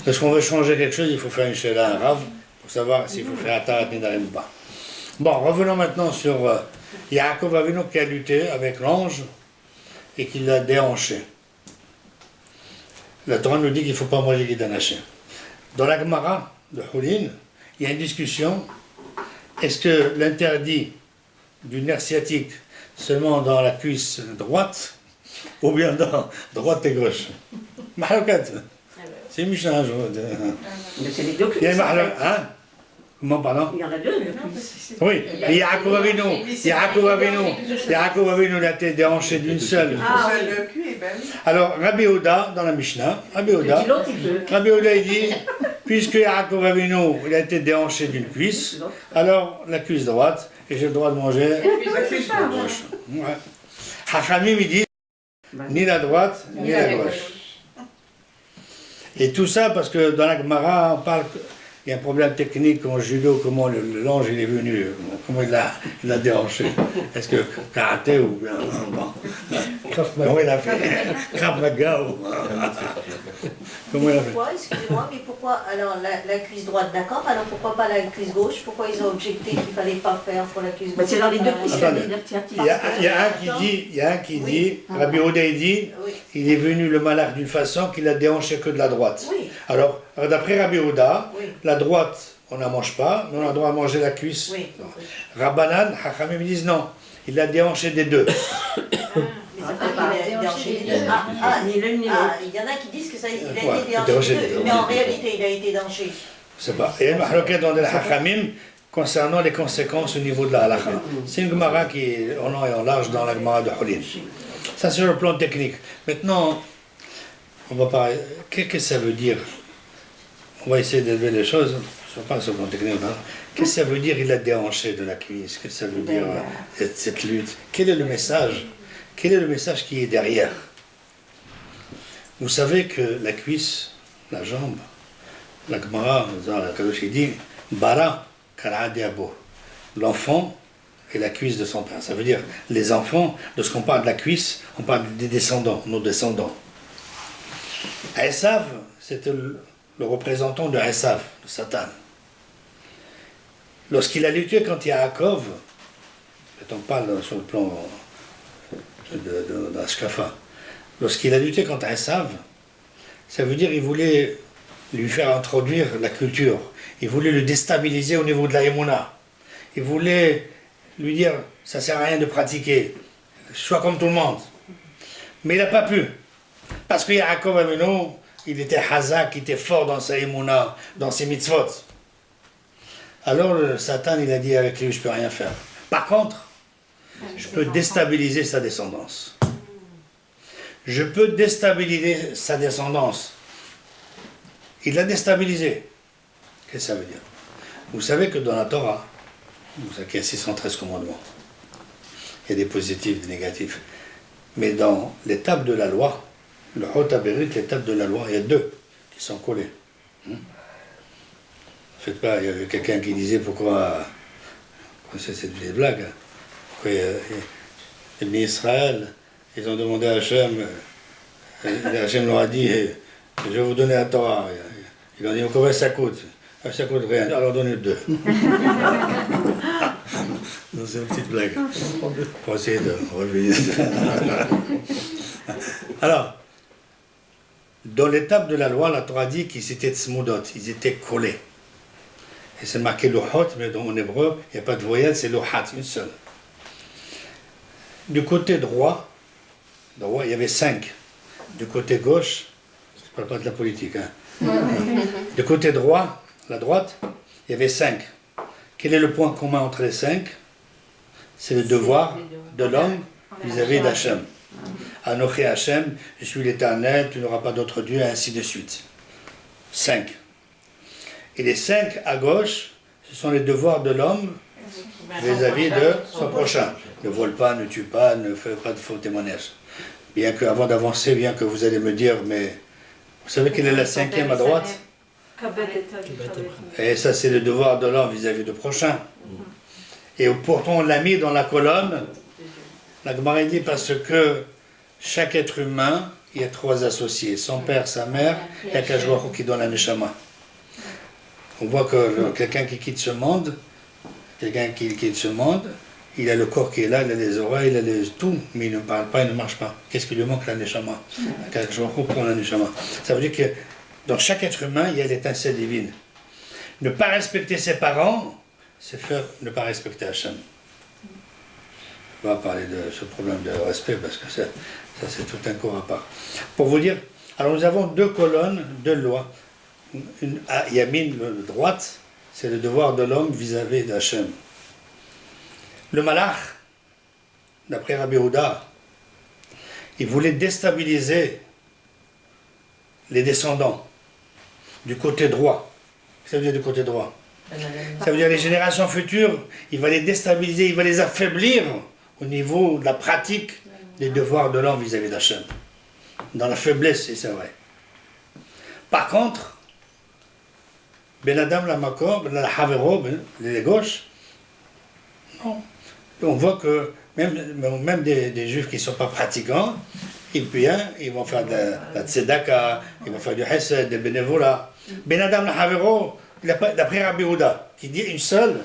Lorsqu'on veut changer quelque chose, il faut faire une sheila, un rav, pour savoir s'il faut faire hatarat nedarim ou pas. Bon, revenons maintenant sur Yaakov Avinu qui a lutté avec l'ange et qui l'a déhanché. La Torah nous dit qu'il ne faut pas manger Guidanaché. Dans la Gemara de Houlin, il y a une discussion. Est-ce que l'interdit du nerf sciatique seulement dans la cuisse droite ou bien dans droite et gauche? Mahalokat. C'est Mishnah. Mais c'est les deux Il y a une cuisses. mahalokat. Hein? Comment, pardon? Il y en a deux, deux cuisses. Oui, Yaakov Avinu, il a été déhanché d'une seule. Ah oui. Le cul est belle. Alors, Rabbi Oda, dans la Mishnah, Rabbi Et Oda, l'autre, il peut. il dit, puisque Yaakov Avinu, il a été déhanché d'une cuisse, alors la cuisse droite, et j'ai le droit de manger la cuisse gauche. Ouais. Hachamim, il dit, ni la droite, ni la gauche. Et tout ça parce que dans la Gemara, on parle qu'il y a un problème technique en judo, comment l'ange il est venu, comment il l'a déhanché. Est-ce que karaté ou bien... Bon. Comment il a fait? Krav Maga ou... Comment il a fait? Pourquoi, excusez-moi, mais pourquoi alors la cuisse droite, d'accord, alors pourquoi pas la cuisse gauche? Pourquoi ils ont objecté qu'il ne fallait pas faire pour la cuisse Mais gauche? c'est dans les deux cuisses, il y a Attendez. des nerfs sciatiques. Il y a un qui dit, Rabbi Oda il dit, Oui. il est venu le malach d'une façon qu'il a déhanché que de la droite. Oui. Alors, d'après Rabbi Oda, Oui. la droite, on n'en mange pas, mais on a le droit de manger la cuisse. Oui. Rabbanan, Hachamim disent non, il a déhanché des deux. Mais ça fait qu'il a déhanché les deux. Ni l'une ni l'autre. Il y en a qui disent que ça, il a Ouais, été déhanché déhanché les les deux. deux. Mais en réalité, il a été déhanché. Je sais pas. Et il y a une mahloket dans le Hachamim concernant les conséquences au niveau de la halakha. C'est une Gemara qui est en long et en large dans la Gemara de Houlin. Ça, c'est sur le plan technique. Maintenant, on va parler. Qu'est-ce que ça veut dire? On va essayer d'élever les choses. Je ne sais pas sur le plan technique. Hein. Qu'est-ce que ça veut dire il a déhanché de la cuisse? Qu'est-ce que ça veut dire cette lutte? Quel est le message? Quel est le message qui est derrière? Vous savez que la cuisse, la jambe, la Gemara, dans la Kadosh, il dit Bara Karadiabo. L'enfant et la cuisse de son père. Ça veut dire les enfants, lorsqu'on parle de la cuisse, on parle des descendants, nos descendants. Esav, c'était le représentant de Esav, de Satan. Lorsqu'il a lutté contre Yaakov, on parle sur le plan d'Ashkafa, lorsqu'il a lutté contre Esav, ça veut dire qu'il voulait lui faire introduire la culture, il voulait le déstabiliser au niveau de la Emouna, il voulait lui dire ça ne sert à rien de pratiquer, sois comme tout le monde. Mais il n'a pas pu, parce que Yaakov Avinu, il était hazak, il était fort dans sa Emouna, dans ses mitzvot. Alors le Satan, il a dit avec lui, je ne peux rien faire. Par contre, je peux déstabiliser sa descendance. Je peux déstabiliser sa descendance. Il l'a déstabilisé. Qu'est-ce que ça veut dire? Vous savez que dans la Torah, vous savez qu'il y a 613 commandements. Il y a des positifs, des négatifs. Mais dans l'étape de la loi, le Hot Aberit, l'étape de la loi, il y a 2 qui sont collés. Faites pas, il y avait quelqu'un qui disait pourquoi c'est cette vieille blague, pourquoi les bénis Israël, ils ont demandé à Hachem, Hachem leur a dit, je vais vous donner la Torah. Ils ont dit, combien ça coûte? Ça coûte rien, alors donnez 2. C'est une petite blague. Pour essayer de relever. Alors, dans l'étape de la loi, la Torah dit qu'ils étaient tsmoudot, ils étaient collés. Et c'est marqué lohot, mais en hébreu, il n'y a pas de voyelle, c'est lohat, une seule. Du côté droit, il y avait 5. Du côté gauche, je ne parle pas de la politique, hein. Du côté droit, la droite, il y avait 5. Quel est le point commun entre les 5? C'est le devoir de l'homme vis-à-vis d'Hachem. Anoché Hachem, je suis l'Éternel, tu n'auras pas d'autre Dieu, et ainsi de suite. 5. Et les 5 à gauche, ce sont les devoirs de l'homme vis-à-vis de son prochain. Ne vole pas, ne tue pas, ne fais pas de faux témoignages. Bien que, avant d'avancer, bien que vous allez me dire, mais vous savez quelle est la 5e à droite? Et ça, c'est le devoir de l'homme vis-à-vis du prochain. Et pourtant, on l'a mis dans la colonne. La Gemara dit parce que chaque être humain, il y a 3 associés, son père, sa mère, et Akadosh Baruch Hu qui donne la neshama. On voit que quelqu'un qui quitte ce monde, il a le corps qui est là, il a les oreilles, il a tout, mais il ne parle pas, il ne marche pas. Qu'est-ce qui lui manque? La neshama. Akadosh Baruch Hu prend la neshama. Ça veut dire que dans chaque être humain, il y a l'étincelle divine. Ne pas respecter ses parents, c'est ne pas respecter Hachem. On va parler de ce problème de respect parce que ça c'est tout un cours à part. Pour vous dire, alors nous avons 2 colonnes, 2 lois. Une à Yamin, droite, c'est le devoir de l'homme vis-à-vis d'Hachem. Le Malach, d'après Rabbi Houda, il voulait déstabiliser les descendants du côté droit. Ça veut dire du côté droit. Ça veut dire les générations futures, il va les déstabiliser, il va les affaiblir au niveau de la pratique des devoirs de l'homme vis-à-vis d'Hachem. Dans la faiblesse, c'est vrai. Par contre, Ben Adam la Makor, la Havero, les gauches, non. On voit que même des juifs qui ne sont pas pratiquants, ils vont faire de la tzedaka, ils vont faire du hesed, des bénévolat. Ben Adam la Havero, d'après Rabbi Houda, qui dit une seule,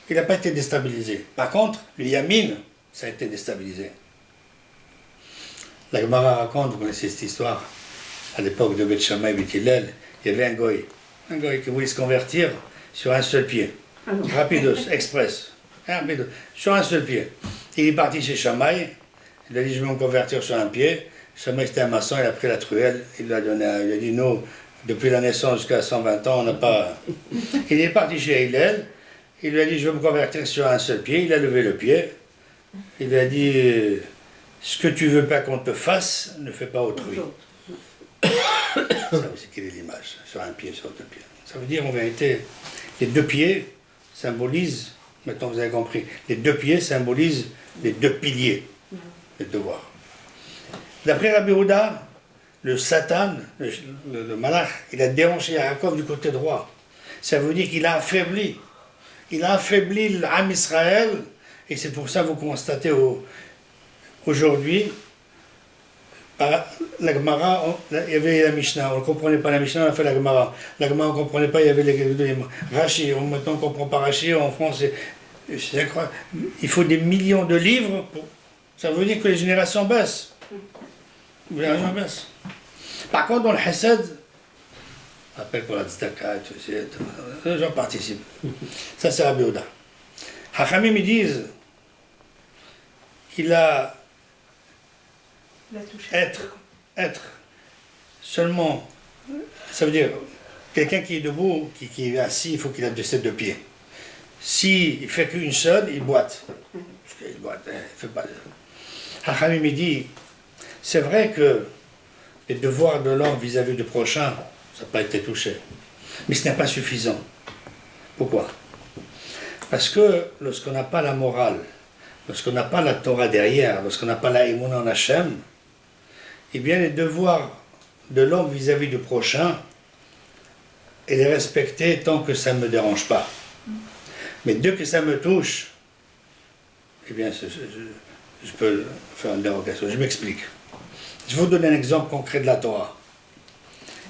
il n'a pas été déstabilisé. Par contre, le Yamin, ça a été déstabilisé. La Gemara raconte, vous connaissez cette histoire, à l'époque de Beth Shammai et Beth Hillel, il y avait un goy qui voulait se convertir sur un seul pied. Rapidos, express. Sur un seul pied. Il est parti chez Shammai, il a dit je vais me convertir sur un pied. Shammai était un maçon, il a pris la truelle, il lui a donné il a dit nous, depuis la naissance jusqu'à 120 ans, on n'a pas. Il est parti chez Hillel, il lui a dit je vais me convertir sur un seul pied, il a levé le pied, il lui a dit ce que tu veux pas qu'on te fasse, ne fais pas autrui. C'est quelle est l'image? Sur un pied, sur 2 pieds. Ça veut dire en vérité, les 2 pieds symbolisent, maintenant vous avez compris, les 2 pieds symbolisent les 2 piliers, les devoirs. D'après Rabbi Houda, le Satan, le Malach, il a déhanché Yaakov du côté droit. Ça veut dire qu'il a affaibli. Il a affaibli l'âme Israël, et c'est pour ça que vous constatez aujourd'hui, la Gemara, il y avait la Mishnah, on ne comprenait pas la Mishnah, on a fait la Gemara. La Gemara, on ne comprenait pas, il y avait les Rashi, maintenant on ne comprend pas Rashi, en France, c'est incroyable. Il faut des millions de livres, ça veut dire que les générations baissent. Les générations baissent. Par contre, dans le Hesed, appel pour la tzedaka, les gens participent. Ça, c'est Rabbi Houda. Hachamim, ils disent qu'il a être seulement, ça veut dire quelqu'un qui est debout, qui est assis, il faut qu'il ait ses 2 pieds. S'il ne fait qu'une seule, il boite. Il boite, il fait pas. Hachamim dit, c'est vrai que les devoirs de l'homme vis-à-vis du prochain, ça n'a pas été touché. Mais ce n'est pas suffisant. Pourquoi? Parce que lorsqu'on n'a pas la morale, lorsqu'on n'a pas la Torah derrière, lorsqu'on n'a pas la Emunah en Hachem, eh bien les devoirs de l'homme vis-à-vis du prochain, elle est respectée tant que ça ne me dérange pas. Mais dès que ça me touche, eh bien je peux faire une dérogation. Je m'explique. Je vais vous donner un exemple concret de la Torah.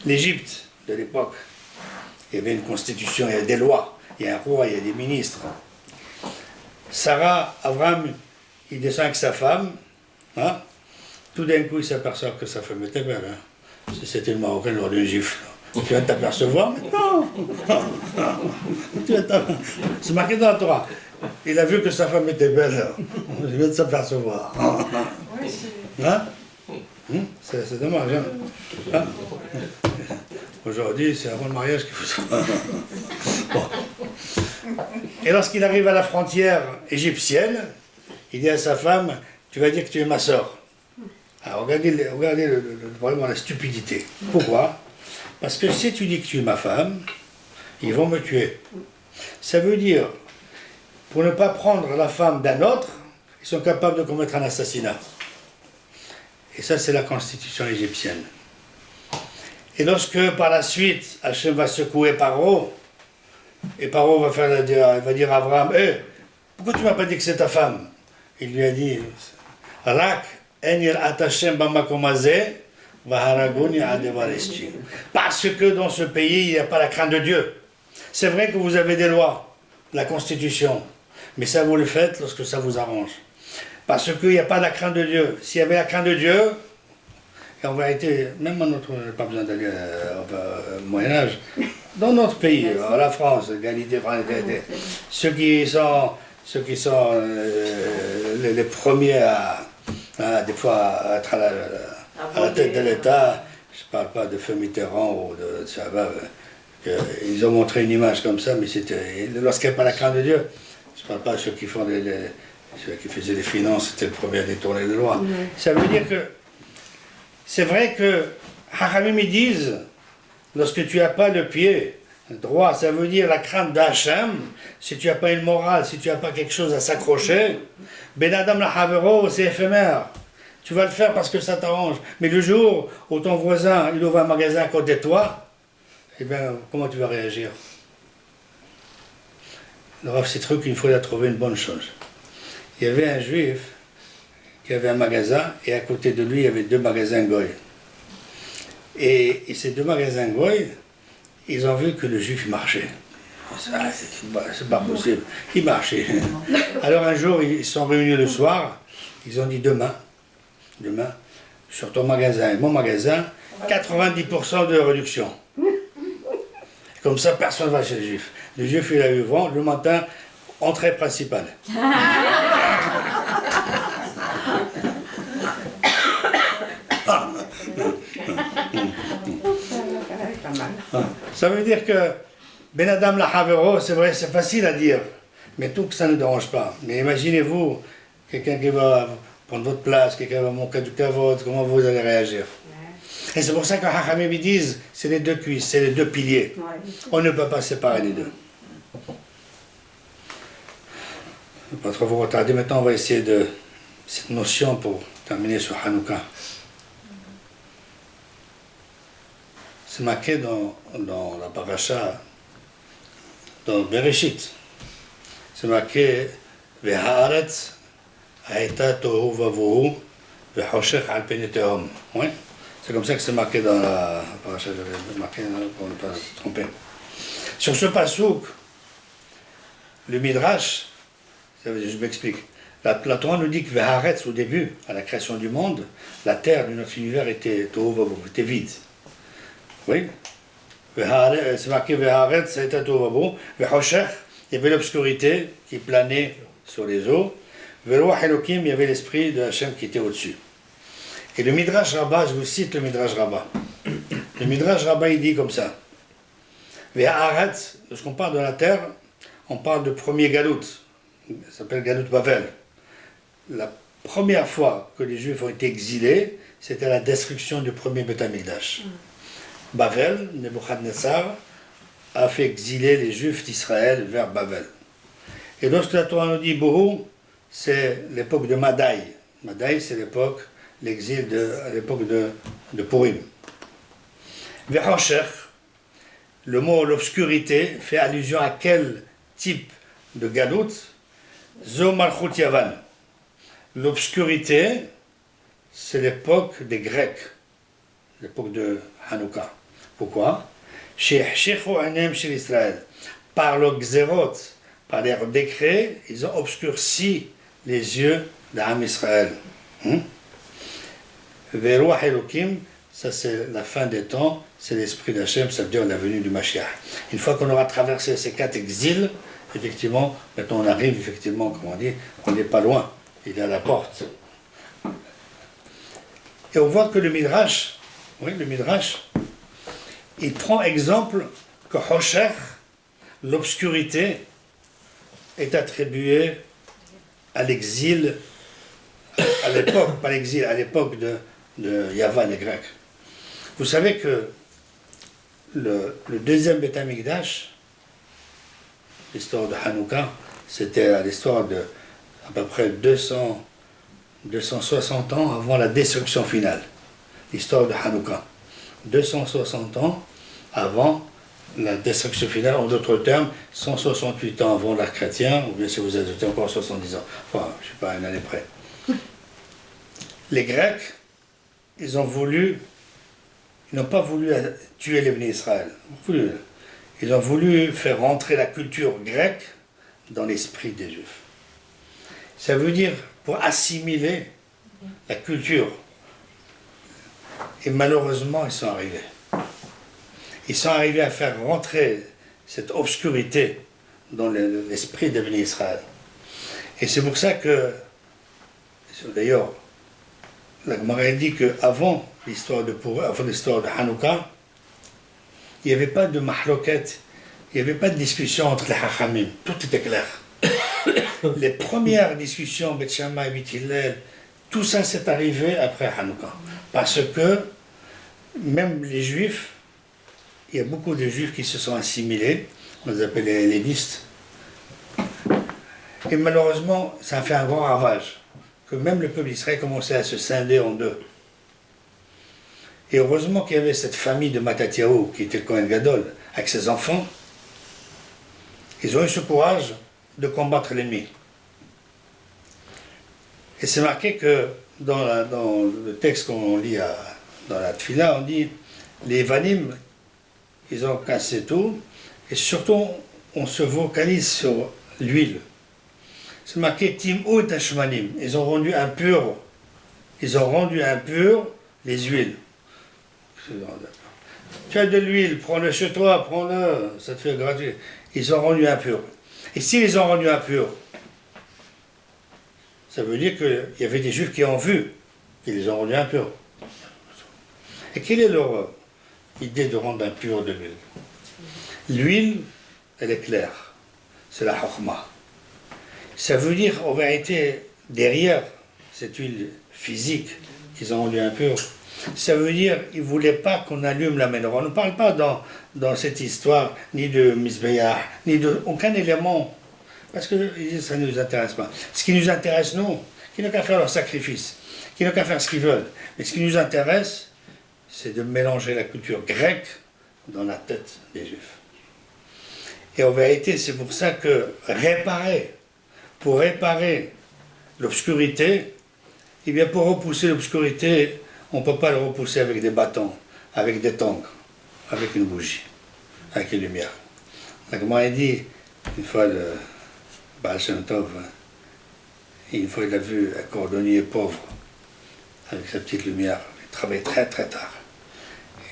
L'Égypte de l'époque, il y avait une constitution, il y a des lois, il y a un roi, il y a des ministres. Sarah, Abraham, il descend avec sa femme, hein, Tout d'un coup, il s'aperçoit que sa femme était belle. Hein. Si c'était une Marocaine, il aurait dû une gifle. Tu viens de t'apercevoir maintenant. C'est marqué dans la Torah. Il a vu que sa femme était belle. Il vient de s'apercevoir. Hein? C'est dommage. Hein? Aujourd'hui, c'est avant le mariage qu'il faut ça. Bon. Et lorsqu'il arrive à la frontière égyptienne, il dit à sa femme, tu vas dire que tu es ma sœur. Alors regardez vraiment la stupidité. Pourquoi? Parce que si tu dis que tu es ma femme, ils vont me tuer. Ça veut dire, pour ne pas prendre la femme d'un autre, ils sont capables de commettre un assassinat. Et ça, c'est la constitution égyptienne. Et lorsque, par la suite, Hachem va secouer Paro, et Paro va dire à Abraham, pourquoi tu ne m'as pas dit que c'est ta femme? Il lui a dit, Rak, enir atachem bamakomazé, vaharagoni adevaresti. Parce que dans ce pays, il n'y a pas la crainte de Dieu. C'est vrai que vous avez des lois, la Constitution, mais ça vous le faites lorsque ça vous arrange. Parce qu'il n'y a pas la crainte de Dieu. S'il y avait la crainte de Dieu, et en vérité, même on n'a pas besoin d'aller au Moyen-Âge, dans notre pays, la France, égalité, ceux qui sont les premiers des fois à être à la tête de l'État, je ne parle pas de Feu Mitterrand ou de Chabat, ils ont montré une image comme ça, mais c'était lorsqu'il n'y a pas la crainte de Dieu, je ne parle pas de ceux qui font ceux qui faisaient les finances, c'était le premier à détourner les lois. Ça veut dire que c'est vrai que Hachamim ils disent, lorsque tu n'as pas le pied droit, ça veut dire la crainte d'Hachem, si tu n'as pas une morale, si tu n'as pas quelque chose à s'accrocher, Ben Adam la Havero, c'est éphémère. Tu vas le faire parce que ça t'arrange. Mais le jour où ton voisin, il ouvre un magasin à côté de toi, eh bien, comment tu vas réagir? Le Rav Sitruk, il faut trouver une bonne chose. Il y avait un juif qui avait un magasin, et à côté de lui, il y avait 2 magasins Goy. Et ces 2 magasins Goy, ils ont vu que le juif marchait. C'est pas possible. Il marchait. Alors un jour, ils se sont réunis le soir, ils ont dit demain, sur ton magasin et mon magasin, 90% de réduction. Comme ça, personne ne va chez le juif. Le juif, il a eu vent, le matin, entrée principale. Ça veut dire que Ben Adam la Havero, c'est vrai, c'est facile à dire, mais tout que ça ne dérange pas. Mais imaginez-vous, quelqu'un qui va prendre votre place, quelqu'un va manquer du kavod, comment vous allez réagir? Et c'est pour ça que Hachamim disent, c'est les 2 cuisses, c'est les 2 piliers. On ne peut pas séparer les 2. Je ne vais pas trop vous retarder, maintenant on va essayer de cette notion pour terminer sur Hanouka. C'est marqué dans la paracha, dans Bereshit. C'est marqué Vehaaretz haïta tohu vavohu vehoshech al pnei tehom. Oui, c'est comme ça que c'est marqué dans la paracha. J'avais marqué pour ne pas se tromper. Sur ce pasouk, le Midrash, je m'explique. La Torah nous dit que Vehaaretz, au début, à la création du monde, la terre de notre univers était tohu vavohu, était vide. Oui, c'est marqué Vehaaretz haïta tohu vavohu vehoshech. Il y avait l'obscurité qui planait sur les eaux. Veruach Elokim, il y avait l'esprit de Hachem qui était au-dessus. Et le Midrash Rabbah, je vous cite le Midrash Rabbah. Le Midrash Rabbah, il dit comme ça. Vehaaretz, lorsqu'on parle de la terre, on parle de premier galout. Ça s'appelle galout Bavel. La première fois que les Juifs ont été exilés, c'était la destruction du premier Beth Amikdash. Bavel, Nebuchadnezzar, a fait exiler les Juifs d'Israël vers Babel. Et lorsque la Torah nous dit Bohu, c'est l'époque de Madaï. Madaï, c'est l'époque, l'exil à l'époque de Purim. Vehoshech, le mot l'obscurité fait allusion à quel type de galout? Zo Malchut Yavan. L'obscurité, c'est l'époque des Grecs, l'époque de Hanouka. Pourquoi? Par le Xerot, par leur décret, ils ont obscurci les yeux d'Am Israël. Veruah Elokim, ça c'est la fin des temps, c'est l'esprit d'Hachem, ça veut dire la venue du Mashiach. Une fois qu'on aura traversé ces 4 exils, effectivement, maintenant on arrive, effectivement, comme on dit, on n'est pas loin, il est à la porte. Et on voit que le Midrash, il prend exemple que Hoshech, l'obscurité, est attribuée à l'exil, à l'époque, pas l'exil, à l'époque de Yavan, les Grecs. Vous savez que le deuxième Beth Amikdash, l'histoire de Hanouka, c'était l'histoire de à peu près 260 ans avant la destruction finale. L'histoire de Hanouka. 260 ans avant la destruction finale, en d'autres termes, 168 ans avant l'ère chrétien, ou bien si vous ajoutez encore 70 ans. Enfin, je ne sais pas, une année près. Les Grecs, ils n'ont pas voulu tuer les bénis Israël. Ils ont voulu faire rentrer la culture grecque dans l'esprit des Juifs. Ça veut dire pour assimiler la culture. Et malheureusement, ils sont arrivés. Ils sont arrivés à faire rentrer cette obscurité dans l'esprit des bénis Israël. Et c'est pour ça que, d'ailleurs, la Gemara dit qu'avant l'histoire de Hanouka, il n'y avait pas de mahloket, il n'y avait pas de discussion entre les hachamim, tout était clair. Les premières discussions, Beth Shammai, Beth Hillel, tout ça s'est arrivé après Hanouka. Parce que même les juifs, il y a beaucoup de juifs qui se sont assimilés, on les appelle les hellénistes. Et malheureusement, ça a fait un grand ravage, que même le peuple d'Israël commençait à se scinder en deux. Et heureusement qu'il y avait cette famille de Mattathiaou, qui était le Kohen Gadol, avec ses enfants. Ils ont eu ce courage de combattre l'ennemi. Et c'est marqué que dans le texte qu'on lit dans la Tfila, on dit les Vanim, ils ont cassé tout, et surtout on se vocalise sur l'huile. C'est marqué Tim'u Tashmanim, ils ont rendu impurs les huiles. Tu as de l'huile, prends-le chez toi, prends-le, ça te fait gratuit. Ils ont rendu impurs. Et s'ils les ont rendus impurs, ça veut dire qu'il y avait des juifs qui ont vu qu'ils les ont rendus impurs. Et quelle est leur idée de rendre impur de l'huile? L'huile, elle est claire. C'est la chokhma. Ça veut dire, en vérité, derrière cette huile physique qu'ils ont rendue impure, ça veut dire qu'ils ne voulaient pas qu'on allume la menorah. On ne parle pas dans cette histoire ni de Mizbeah, ni aucun élément, parce que ça ne nous intéresse pas. Ce qui nous intéresse, nous, qui n'ont qu'à faire leur sacrifice, qui n'ont qu'à faire ce qu'ils veulent. Mais ce qui nous intéresse, c'est de mélanger la culture grecque dans la tête des Juifs. Et en vérité, c'est pour ça que pour réparer l'obscurité, eh bien pour repousser l'obscurité, on ne peut pas le repousser avec des bâtons, avec des tongs, avec une bougie, avec une lumière. La Gemara dit, une fois le Baal Shem Tov, une fois il a vu un cordonnier pauvre, avec sa petite lumière, il travaillait très très tard.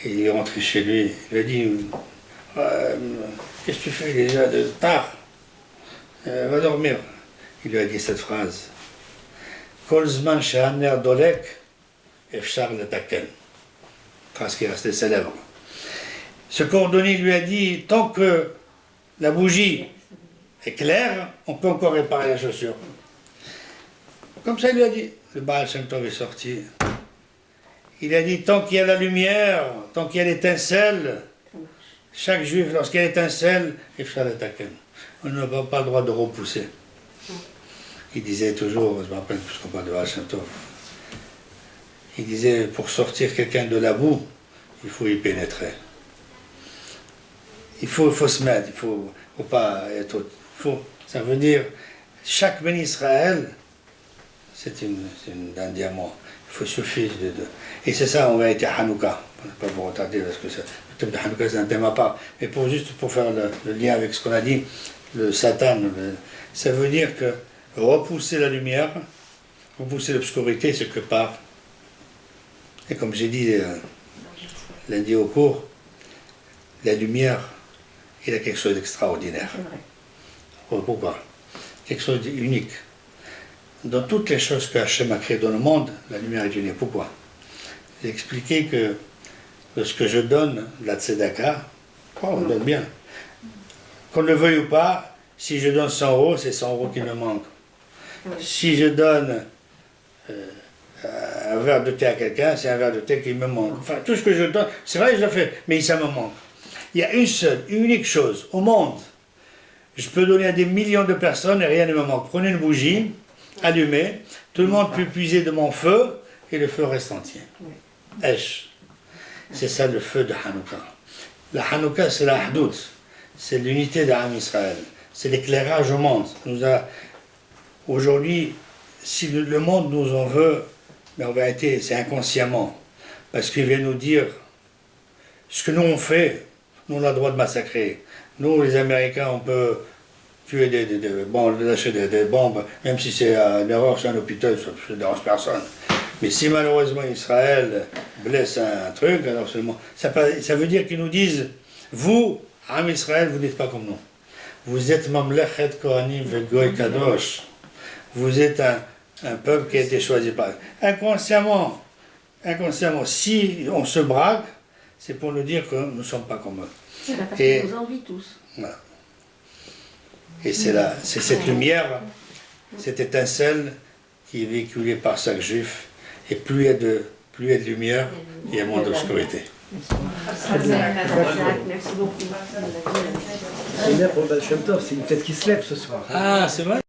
Et il est rentré chez lui, il lui a dit, qu'est-ce que tu fais déjà de tard? Va dormir. Il lui a dit cette phrase, Kol zman she'haner dolek, efshar letaken. Phrase qui est restée célèbre. Ce cordonnier lui a dit, tant que la bougie est claire, on peut encore réparer la chaussure. Comme ça, il lui a dit. Le Baal Shem Tov est sorti. Il a dit, tant qu'il y a la lumière, tant qu'il y a l'étincelle, chaque juif, lorsqu'il y a l'étincelle, efshar letaken. On n'a pas le droit de repousser. Il disait toujours, je me rappelle plus qu'on parle de Baal Shem Tov, il disait, pour sortir quelqu'un de la boue, il faut y pénétrer. Il faut se mettre, il faut pas être... ça veut dire, chaque béni Israël, c'est un diamant. Il faut suffire de... Et c'est ça, on va être à Hanouka. On ne va pas vous retarder, parce que le thème de Hanouka, c'est un thème à part. Mais juste pour faire le lien avec ce qu'on a dit, le Satan, ça veut dire que repousser la lumière, repousser l'obscurité, c'est que par Et comme j'ai dit lundi au cours, la lumière, il a quelque chose d'extraordinaire. C'est vrai. Pourquoi? Quelque chose d'unique. Dans toutes les choses que Hachem a créées dans le monde, la lumière est unique. Pourquoi? J'ai expliqué que lorsque je donne la tzedaka, on donne bien. Qu'on le veuille ou pas, si je donne 100 euros, c'est 100 euros qui me manquent. Si je donne un verre de thé à quelqu'un, c'est un verre de thé qui me manque. Enfin, tout ce que je donne, c'est vrai que je le fais, mais ça me manque. Il y a une seule, unique chose au monde. Je peux donner à des millions de personnes et rien ne me manque. Prenez une bougie, allumez, tout le monde peut puiser de mon feu et le feu reste entier. Esh. C'est ça le feu de Hanouka. La Hanouka, c'est la Ahdout. C'est l'unité d'Am Israël. C'est l'éclairage au monde. Aujourd'hui, si le monde nous en veut, mais en vérité, c'est inconsciemment. Parce qu'il vient nous dire ce que nous on fait, nous on a le droit de massacrer. Nous, les Américains, on peut tuer lâcher des bombes, même si c'est une erreur, c'est un hôpital, ça ne dérange personne. Mais si malheureusement Israël blesse un truc, alors seulement. Ça veut dire qu'ils nous disent, vous, Am Israël, vous n'êtes pas comme nous. Vous êtes Mamlechet Kohanim Vegoy Kadosh. Vous êtes un peuple qui a été choisi par inconsciemment, si on se braque, c'est pour nous dire que nous ne sommes pas comme eux. Parce qu'ils nous envient tous. Voilà. Et c'est cette lumière, cette étincelle qui est véhiculée par chaque juif. Et plus il y a de lumière, il y a moins d'obscurité. Merci beaucoup. C'est bien pour le Baal Shem Tov, c'est une tête qui se lève ce soir. Ah, c'est vrai?